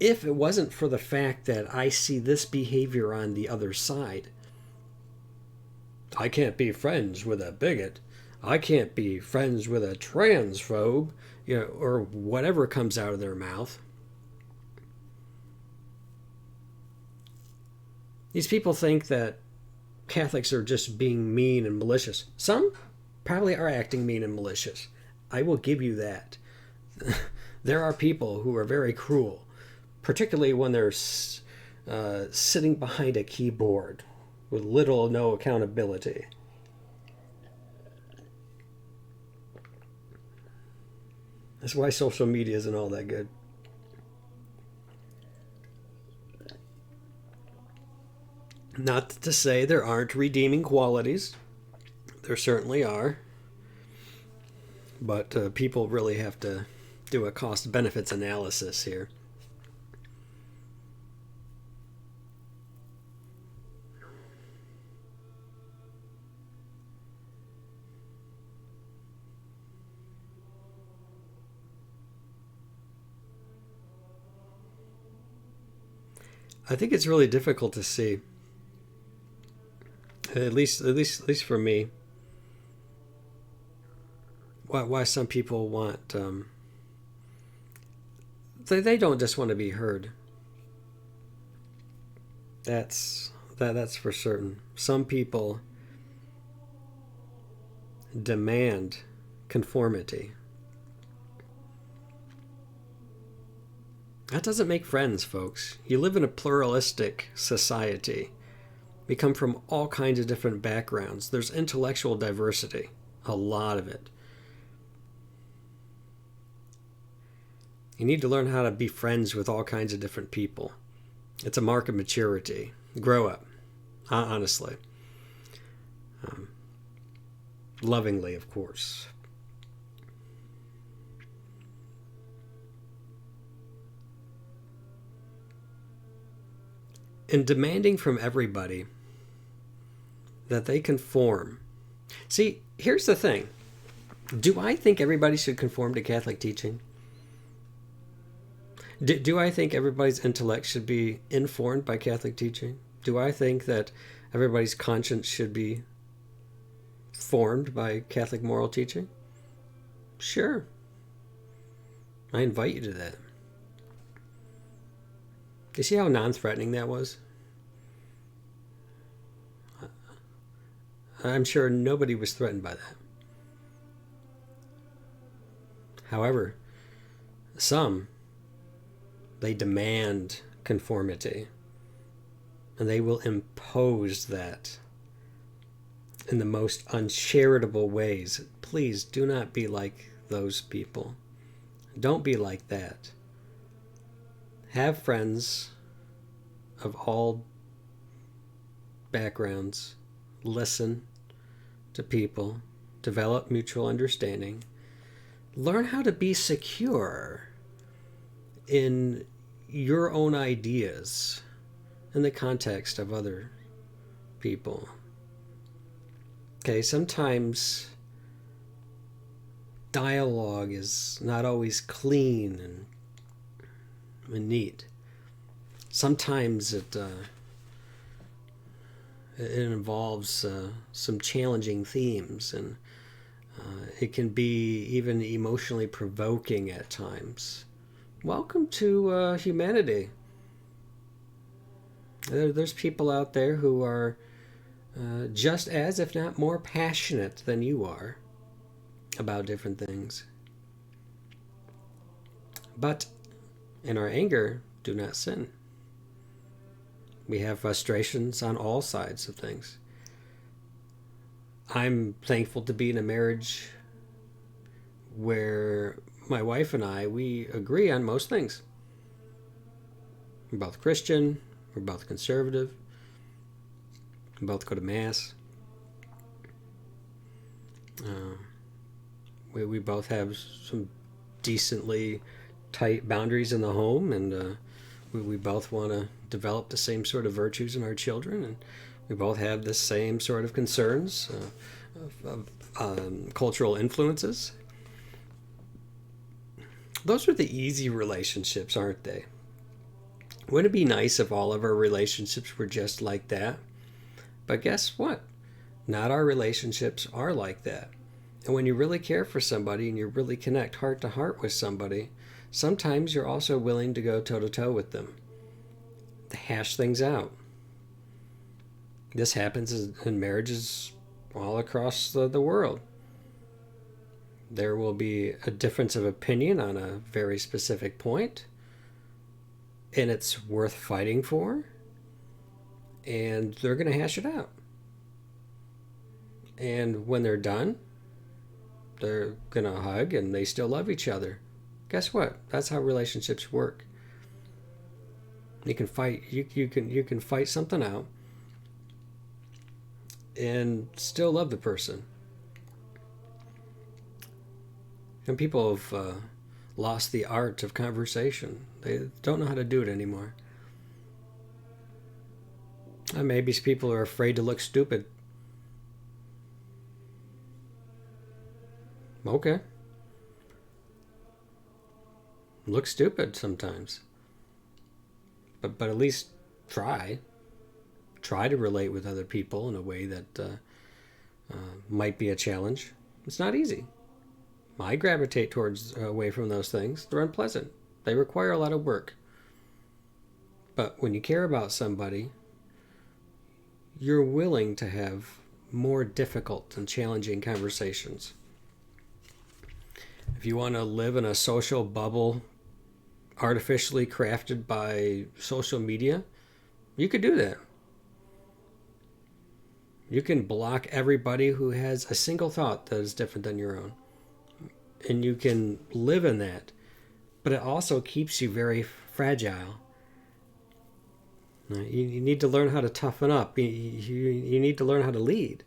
if it wasn't for the fact that I see this behavior on the other side, I can't be friends with a bigot. I can't be friends with a transphobe, or whatever comes out of their mouth. These people think that Catholics are just being mean and malicious. Some probably are acting mean and malicious. I will give you that. There are people who are very cruel, particularly when they're sitting behind a keyboard with little or no accountability. That's why social media isn't all that good. Not to say there aren't redeeming qualities. There certainly are. But people really have to do a cost-benefits analysis here. I think it's really difficult to see. At least for me, why some people want they don't just want to be heard. That's for certain. Some people demand conformity. That doesn't make friends, folks. You live in a pluralistic society. We come from all kinds of different backgrounds. There's intellectual diversity, a lot of it. You need to learn how to be friends with all kinds of different people. It's a mark of maturity. Grow up, honestly. Lovingly, of course. and demanding from everybody that they conform. See, here's the thing. Do I think everybody should conform to Catholic teaching? Do I think everybody's intellect should be informed by Catholic teaching? Do I think that everybody's conscience should be formed by Catholic moral teaching? Sure. I invite you to that. You see how non-threatening that was? I'm sure nobody was threatened by that. However, some, they demand conformity, and they will impose that in the most uncharitable ways. Please do not be like those people. Don't be like that. Have friends of all backgrounds. Listen to people. Develop mutual understanding. Learn how to be secure in your own ideas in the context of other people. Okay, sometimes dialogue is not always clean and neat. Sometimes it involves some challenging themes, and it can be even emotionally provoking at times. Welcome to humanity. There's people out there who are just as, if not more, passionate than you are about different things. But in our anger, do not sin. We have frustrations on all sides of things. I'm thankful to be in a marriage where my wife and I, we agree on most things. We're both Christian, we're both conservative, we both go to Mass. We both have some decently tight boundaries in the home, and we both want to develop the same sort of virtues in our children, and we both have the same sort of concerns of cultural influences. Those are the easy relationships, aren't they? Wouldn't it be nice if all of our relationships were just like that? But guess what? Not our relationships are like that. And when you really care for somebody and you really connect heart to heart with somebody, sometimes you're also willing to go toe-to-toe with them, to hash things out. This happens in marriages all across the world. There will be a difference of opinion on a very specific point, and it's worth fighting for, and they're going to hash it out. And when they're done, they're going to hug, and they still love each other. Guess what? That's how relationships work. You can fight. You can fight something out and still love the person. And people have lost the art of conversation. They don't know how to do it anymore. And maybe people are afraid to look stupid. Okay. Look stupid sometimes. But at least try. Try to relate with other people in a way that might be a challenge. It's not easy. I gravitate towards away from those things. They're unpleasant. They require a lot of work. But when you care about somebody, you're willing to have more difficult and challenging conversations. If you want to live in a social bubble artificially crafted by social media, you could do that. You can block everybody who has a single thought that is different than your own. And you can live in that. But it also keeps you very fragile. You need to learn how to toughen up. You need to learn how to lead.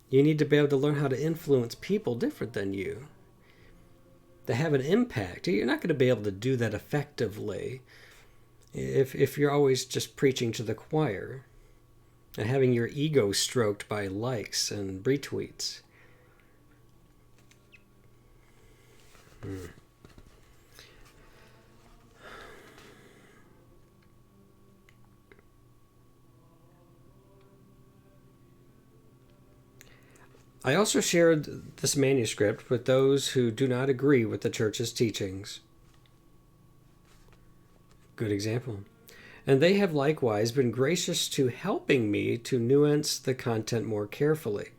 You need to be able to learn how to influence people different than you, to have an impact. You're not going to be able to do that effectively If you're always just preaching to the choir and having your ego stroked by likes and retweets. I also shared this manuscript with those who do not agree with the church's teachings. Good example. And they have likewise been gracious to helping me to nuance the content more carefully.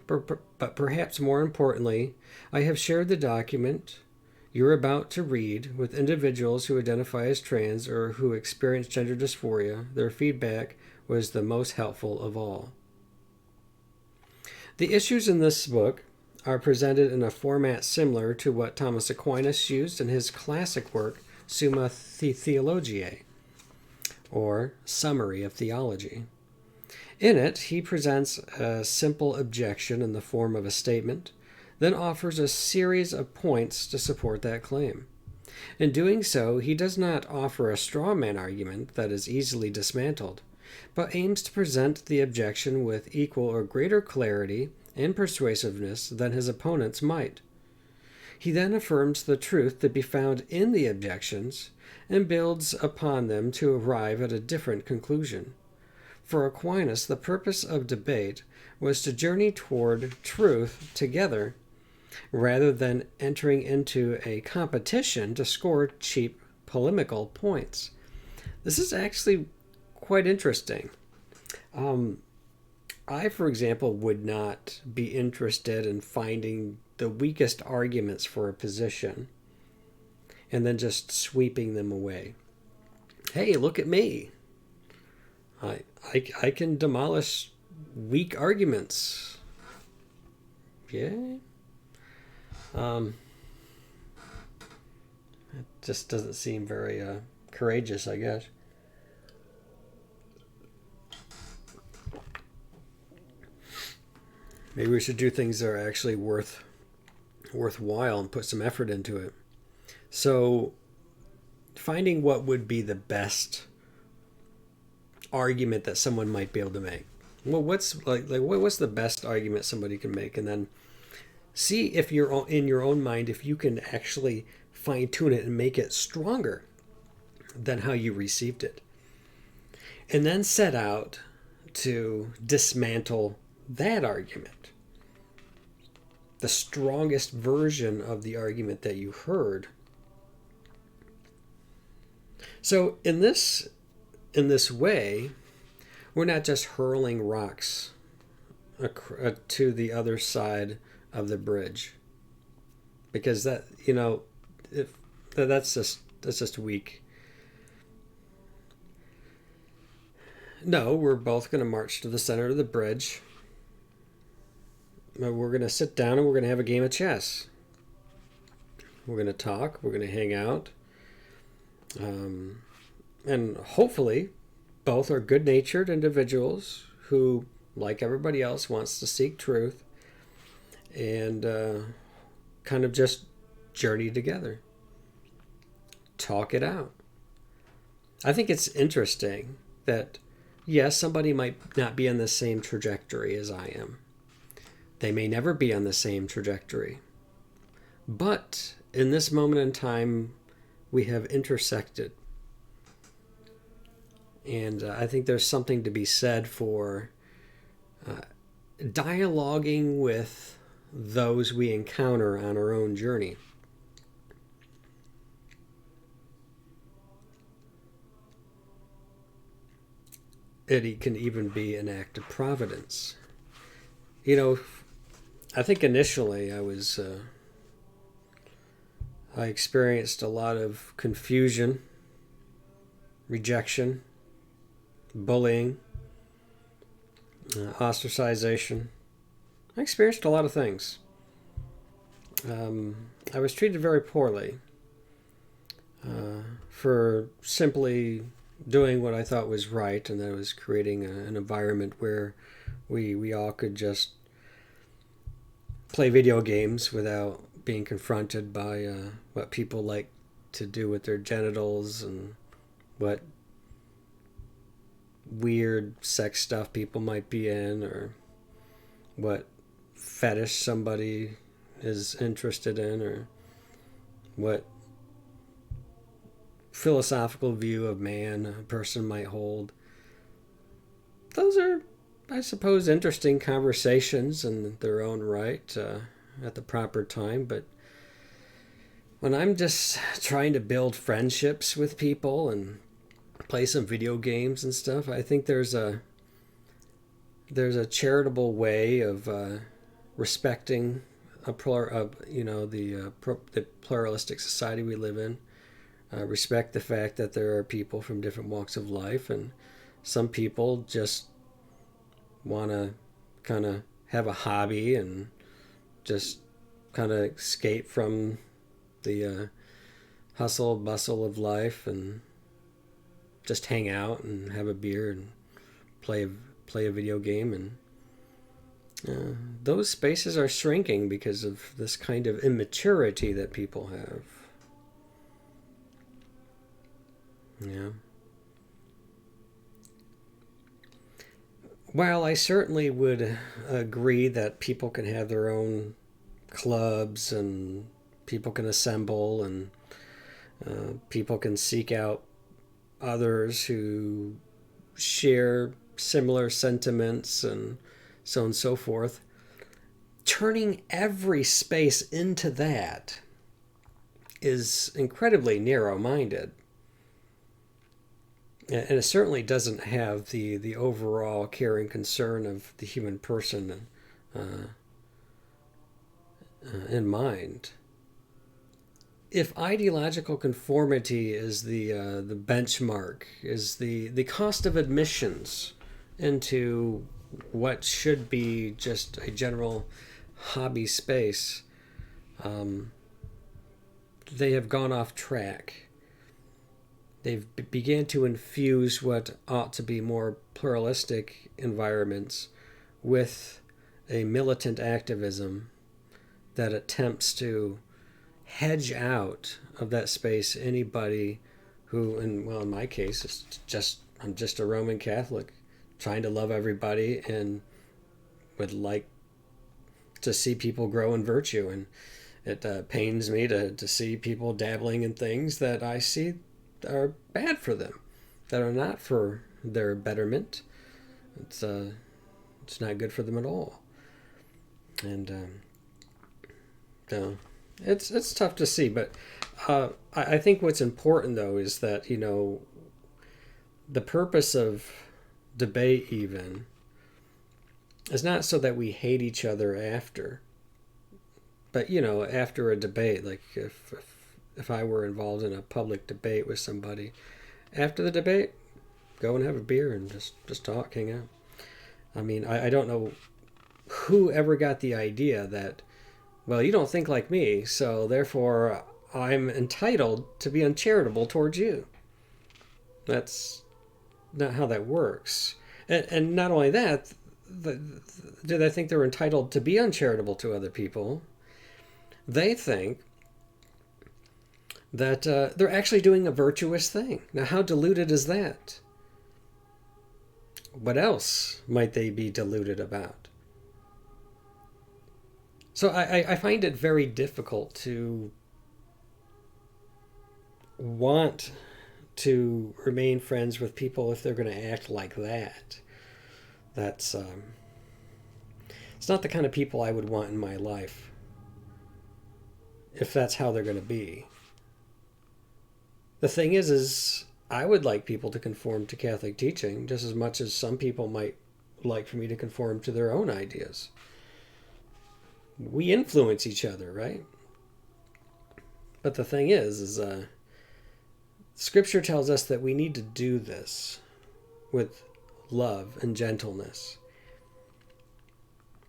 But perhaps more importantly, I have shared the document you're about to read with individuals who identify as trans or who experience gender dysphoria. Their feedback was the most helpful of all. The issues in this book are presented in a format similar to what Thomas Aquinas used in his classic work, Summa Theologiae, or Summary of Theology. In it, he presents a simple objection in the form of a statement, then offers a series of points to support that claim. In doing so, he does not offer a straw man argument that is easily dismantled, but aims to present the objection with equal or greater clarity and persuasiveness than his opponents might. He then affirms the truth to be found in the objections and builds upon them to arrive at a different conclusion. For Aquinas, the purpose of debate was to journey toward truth together rather than entering into a competition to score cheap polemical points. This is actually quite interesting. I, for example, would not be interested in finding the weakest arguments for a position and then just sweeping them away. Hey, look at me. I can demolish weak arguments. Yeah. It just doesn't seem very courageous, I guess. Maybe we should do things that are actually worthwhile and put some effort into it. So, finding what would be the best argument that someone might be able to make. Well, what's the best argument somebody can make, and then see if you're in your own mind if you can actually fine tune it and make it stronger than how you received it, and then set out to dismantle that argument, the strongest version of the argument that you heard. So in this way, we're not just hurling rocks to the other side of the bridge, because that's just weak. No, we're both going to march to the center of the bridge. We're going to sit down and we're going to have a game of chess. We're going to talk. We're going to hang out. And hopefully both are good-natured individuals who, like everybody else, wants to seek truth and kind of just journey together. Talk it out. I think it's interesting that, yes, somebody might not be on the same trajectory as I am. They may never be on the same trajectory. But in this moment in time, we have intersected. And I think there's something to be said for dialoguing with those we encounter on our own journey. It can even be an act of providence. I think initially I experienced a lot of confusion, rejection, bullying, ostracization. I experienced a lot of things. I was treated very poorly for simply doing what I thought was right, and that was creating an environment where we all could just play video games without being confronted by what people like to do with their genitals and what weird sex stuff people might be in, or what fetish somebody is interested in, or what philosophical view of man a person might hold. Those are, I suppose, interesting conversations in their own right at the proper time, but when I'm just trying to build friendships with people and play some video games and stuff, I think there's a charitable way of respecting the pluralistic society we live in. Respect the fact that there are people from different walks of life, and some people just want to kind of have a hobby and just kind of escape from the hustle bustle of life and just hang out and have a beer and play a video game. And those spaces are shrinking because of this kind of immaturity that people have. Yeah. While I certainly would agree that people can have their own clubs and people can assemble and people can seek out others who share similar sentiments and so on and so forth, turning every space into that is incredibly narrow-minded. And it certainly doesn't have the overall care and concern of the human person in mind. If ideological conformity is the benchmark, is the cost of admissions into what should be just a general hobby space, they have gone off track. They've began to infuse what ought to be more pluralistic environments with a militant activism that attempts to hedge out of that space anybody who, in my case, I'm just a Roman Catholic trying to love everybody and would like to see people grow in virtue. And it pains me to see people dabbling in things that I see are bad for them, that are not for their betterment. It's not good for them at all. And so it's tough to see, but I think what's important though is that the purpose of debate even is not so that we hate each other after, but after a debate, like if I were involved in a public debate with somebody, after the debate, go and have a beer and just talk, hang out. I mean, I don't know who ever got the idea that, well, you don't think like me, so therefore I'm entitled to be uncharitable towards you. That's not how that works. And not only that, do they think they're entitled to be uncharitable to other people? They think that they're actually doing a virtuous thing. Now, how deluded is that? What else might they be deluded about? So I find it very difficult to want to remain friends with people if they're going to act like that. That's it's not the kind of people I would want in my life if that's how they're going to be. The thing is I would like people to conform to Catholic teaching just as much as some people might like for me to conform to their own ideas. We influence each other, right? But the thing is Scripture tells us that we need to do this with love and gentleness.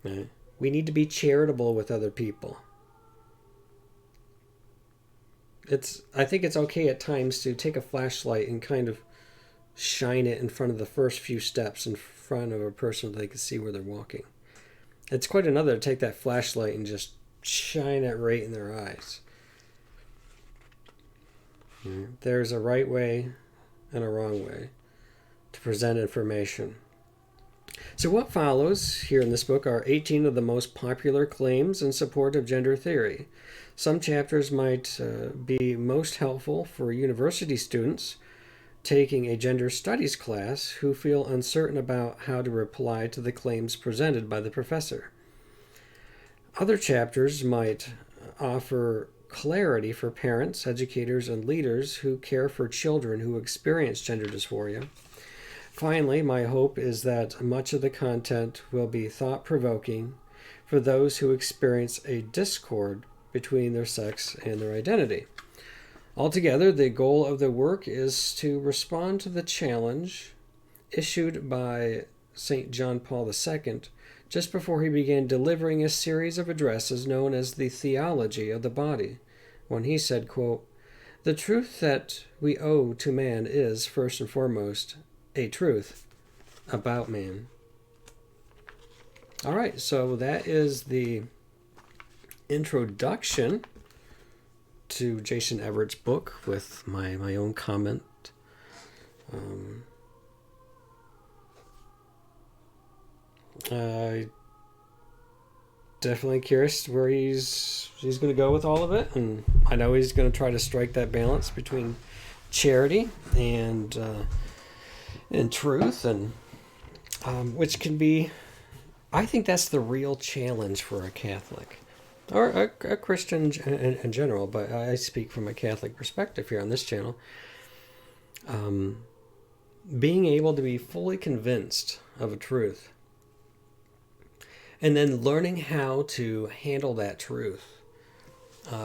Right? We need to be charitable with other people. I think it's okay at times to take a flashlight and kind of shine it in front of the first few steps in front of a person so they can see where they're walking. It's quite another to take that flashlight and just shine it right in their eyes. There's a right way and a wrong way to present information. So what follows here in this book are 18 of the most popular claims in support of gender theory. Some chapters might be most helpful for university students taking a gender studies class who feel uncertain about how to reply to the claims presented by the professor. Other chapters might offer clarity for parents, educators, and leaders who care for children who experience gender dysphoria. Finally, my hope is that much of the content will be thought-provoking for those who experience a discord between their sex and their identity. Altogether, the goal of the work is to respond to the challenge issued by St. John Paul II just before he began delivering a series of addresses known as the Theology of the Body, when he said, quote, "The truth that we owe to man is, first and foremost, a truth about man." All right, so that is the introduction to Jason Everett's book with my own comment. Definitely curious where he's going to go with all of it, and I know he's going to try to strike that balance between charity and truth, and which can be, I think that's the real challenge for a Catholic or a Christian in general, but I speak from a Catholic perspective here on this channel. Being able to be fully convinced of a truth and then learning how to handle that truth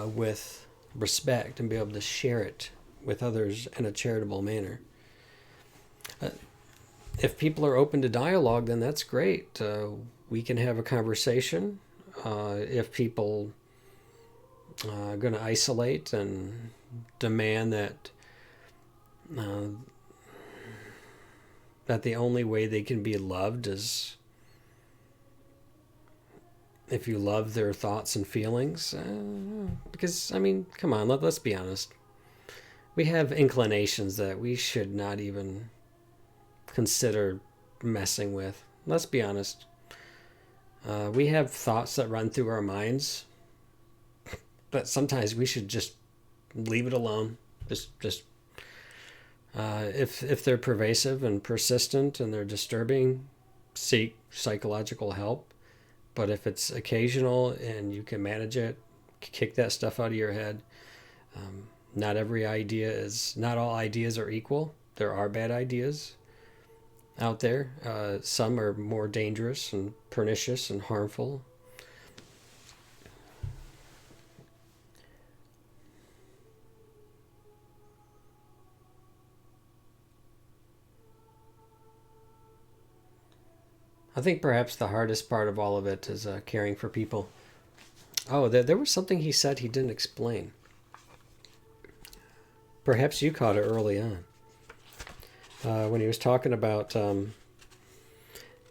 with respect and be able to share it with others in a charitable manner. If people are open to dialogue, then that's great. We can have a conversation. If people are going to isolate and demand that the only way they can be loved is if you love their thoughts and feelings, because, I mean, come on, let's be honest. We have inclinations that we should not even consider messing with. Let's be honest. We have thoughts that run through our minds, but sometimes we should just leave it alone. Just if they're pervasive and persistent and they're disturbing, seek psychological help. But if it's occasional and you can manage it, kick that stuff out of your head. Not all ideas are equal. There are bad ideas out there. Some are more dangerous and pernicious and harmful. I think perhaps the hardest part of all of it is caring for people. Oh, there was something he said he didn't explain. Perhaps you caught it early on. When he was talking about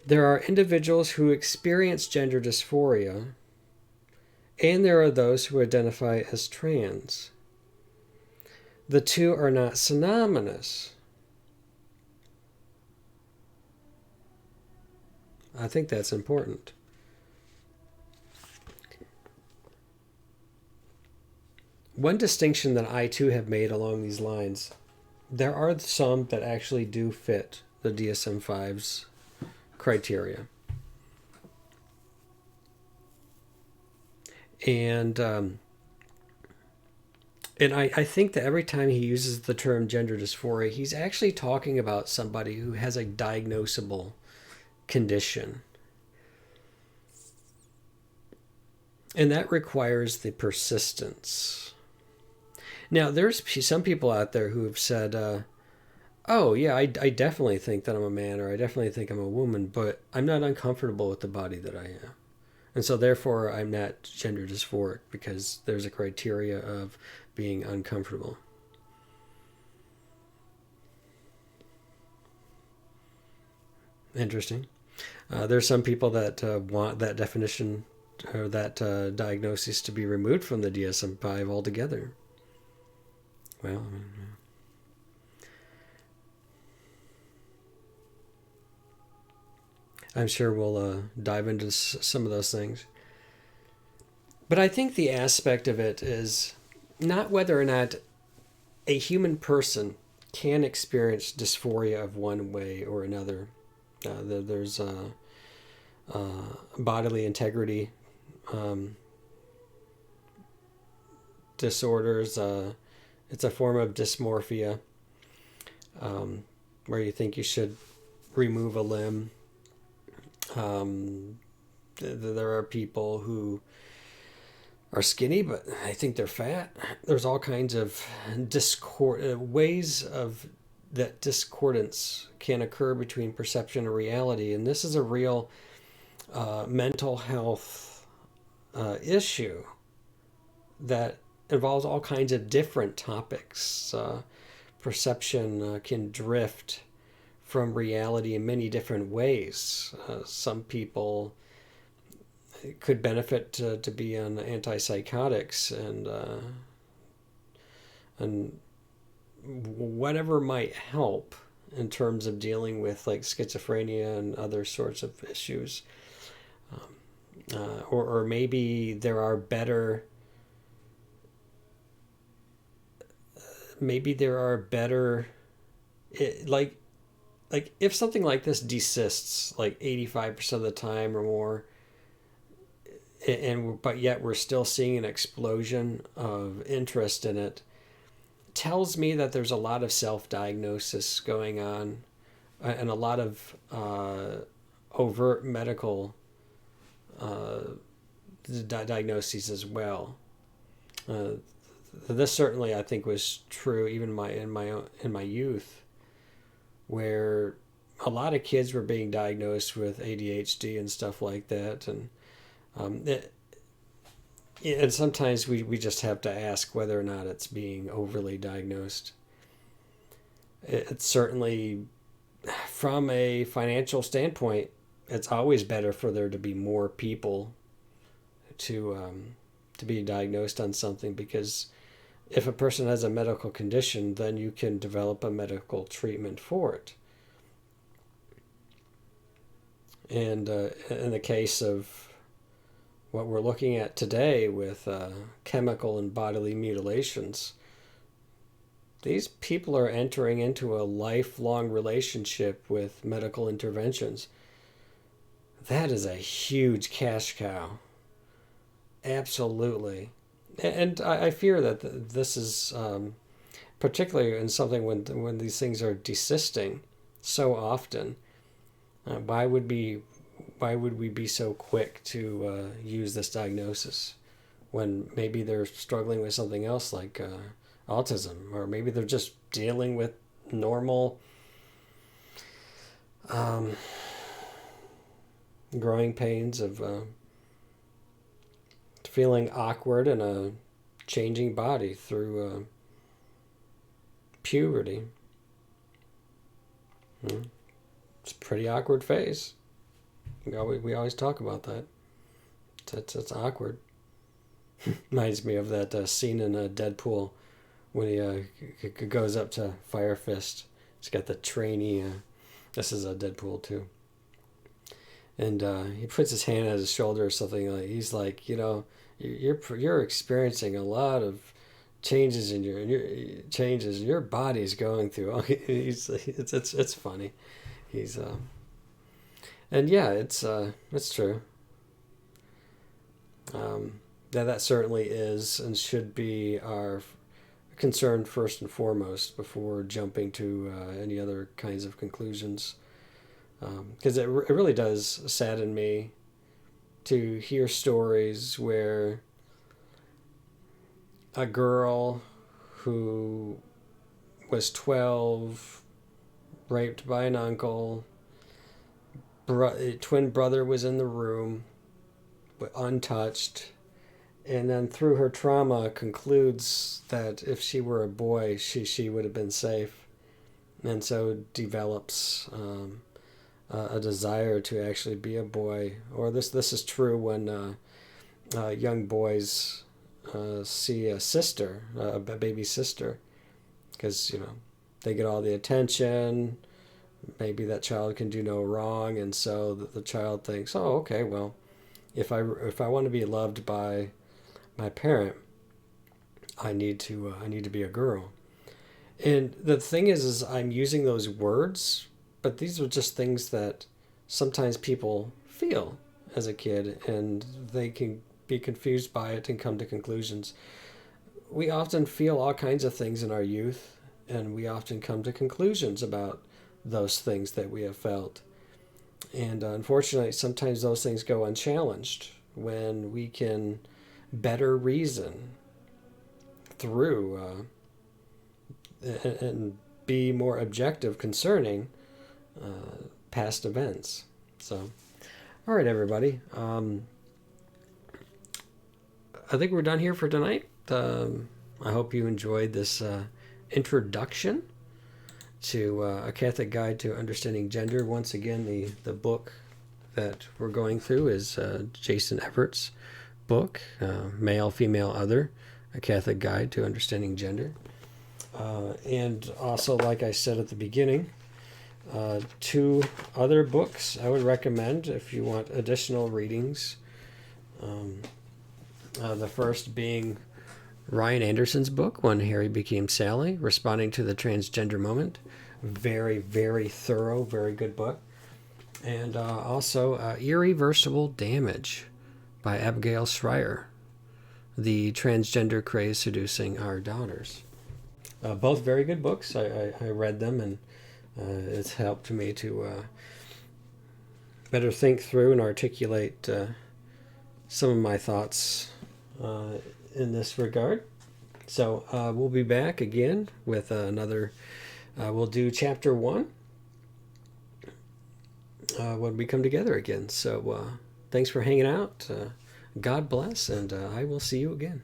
there are individuals who experience gender dysphoria, and there are those who identify as trans. The two are not synonymous. I think that's important. One distinction that I too have made along these lines, there are some that actually do fit the DSM-5's criteria. And I think that every time he uses the term gender dysphoria, he's actually talking about somebody who has a diagnosable condition. And that requires the persistence. Now, there's some people out there who have said, oh, yeah, I definitely think that I'm a man, or I definitely think I'm a woman, but I'm not uncomfortable with the body that I am. And so therefore, I'm not gender dysphoric because there's a criteria of being uncomfortable. Interesting. There's some people that want that definition or that diagnosis to be removed from the DSM-5 altogether. Well, I'm sure we'll dive into some of those things. But I think the aspect of it is not whether or not a human person can experience dysphoria of one way or another. There's bodily integrity um, disorders. It's a form of dysmorphia, where you think you should remove a limb. There are people who are skinny, but I think they're fat. There's all kinds of ways of that discordance can occur between perception and reality, and this is a real mental health issue that involves all kinds of different topics. Perception can drift from reality in many different ways. Some people could benefit to be on antipsychotics and whatever might help in terms of dealing with like schizophrenia and other sorts of issues. Or maybe there are better like if something like this desists like 85% of the time or more, and but yet we're still seeing an explosion of interest in it, tells me that there's a lot of self-diagnosis going on, and a lot of overt medical diagnoses as well. This certainly, I think, was true even in my youth, where a lot of kids were being diagnosed with ADHD and stuff like that, and um, it, and sometimes we just have to ask whether or not it's being overly diagnosed. It's certainly, from a financial standpoint, it's always better for there to be more people to be diagnosed on something, because if a person has a medical condition, then you can develop a medical treatment for it. And in the case of what we're looking at today with chemical and bodily mutilations, these people are entering into a lifelong relationship with medical interventions. That is a huge cash cow. Absolutely. And I fear that this is particularly in something when these things are desisting so often. Why would we be so quick to use this diagnosis when maybe they're struggling with something else like autism, or maybe they're just dealing with normal um, growing pains of feeling awkward in a changing body through puberty. It's a pretty awkward phase. We always talk about that. It's awkward. Reminds me of that scene in Deadpool when he goes up to Fire Fist. He's got the trainee. This is a Deadpool too. And he puts his hand on his shoulder or something. Like he's like, you're experiencing a lot of changes in your body's going through. It's funny. He's and yeah, it's true. That certainly is and should be our concern first and foremost before jumping to any other kinds of conclusions. Because it really does sadden me to hear stories where a girl who was 12, raped by an uncle, twin brother was in the room, but untouched, and then through her trauma concludes that if she were a boy, she would have been safe, and so develops a desire to actually be a boy. Or this is true when young boys see a sister, a baby sister, because they get all the attention. Maybe that child can do no wrong, and so the child thinks, oh, okay, well, if I want to be loved by my parent, I need to be a girl. And the thing is I'm using those words, but these are just things that sometimes people feel as a kid, and they can be confused by it and come to conclusions. We often feel all kinds of things in our youth, and we often come to conclusions about those things that we have felt. And unfortunately, sometimes those things go unchallenged when we can better reason through and be more objective concerning past events. So, all right, everybody. I think we're done here for tonight. I hope you enjoyed this introduction to A Catholic Guide to Understanding Gender. Once again, the book that we're going through is Jason Everett's book, Male, Female, Other, A Catholic Guide to Understanding Gender. And also, like I said at the beginning, two other books I would recommend if you want additional readings. The first being Ryan Anderson's book, When Harry Became Sally, Responding to the Transgender Moment. Very, very thorough, very good book. And also Irreversible Damage by Abigail Schreier, The Transgender Craze Seducing Our Daughters. Both very good books. I read them, and it's helped me to better think through and articulate some of my thoughts in this regard. So we'll be back again with another. We'll do chapter 1 when we come together again. So thanks for hanging out. God bless, and I will see you again.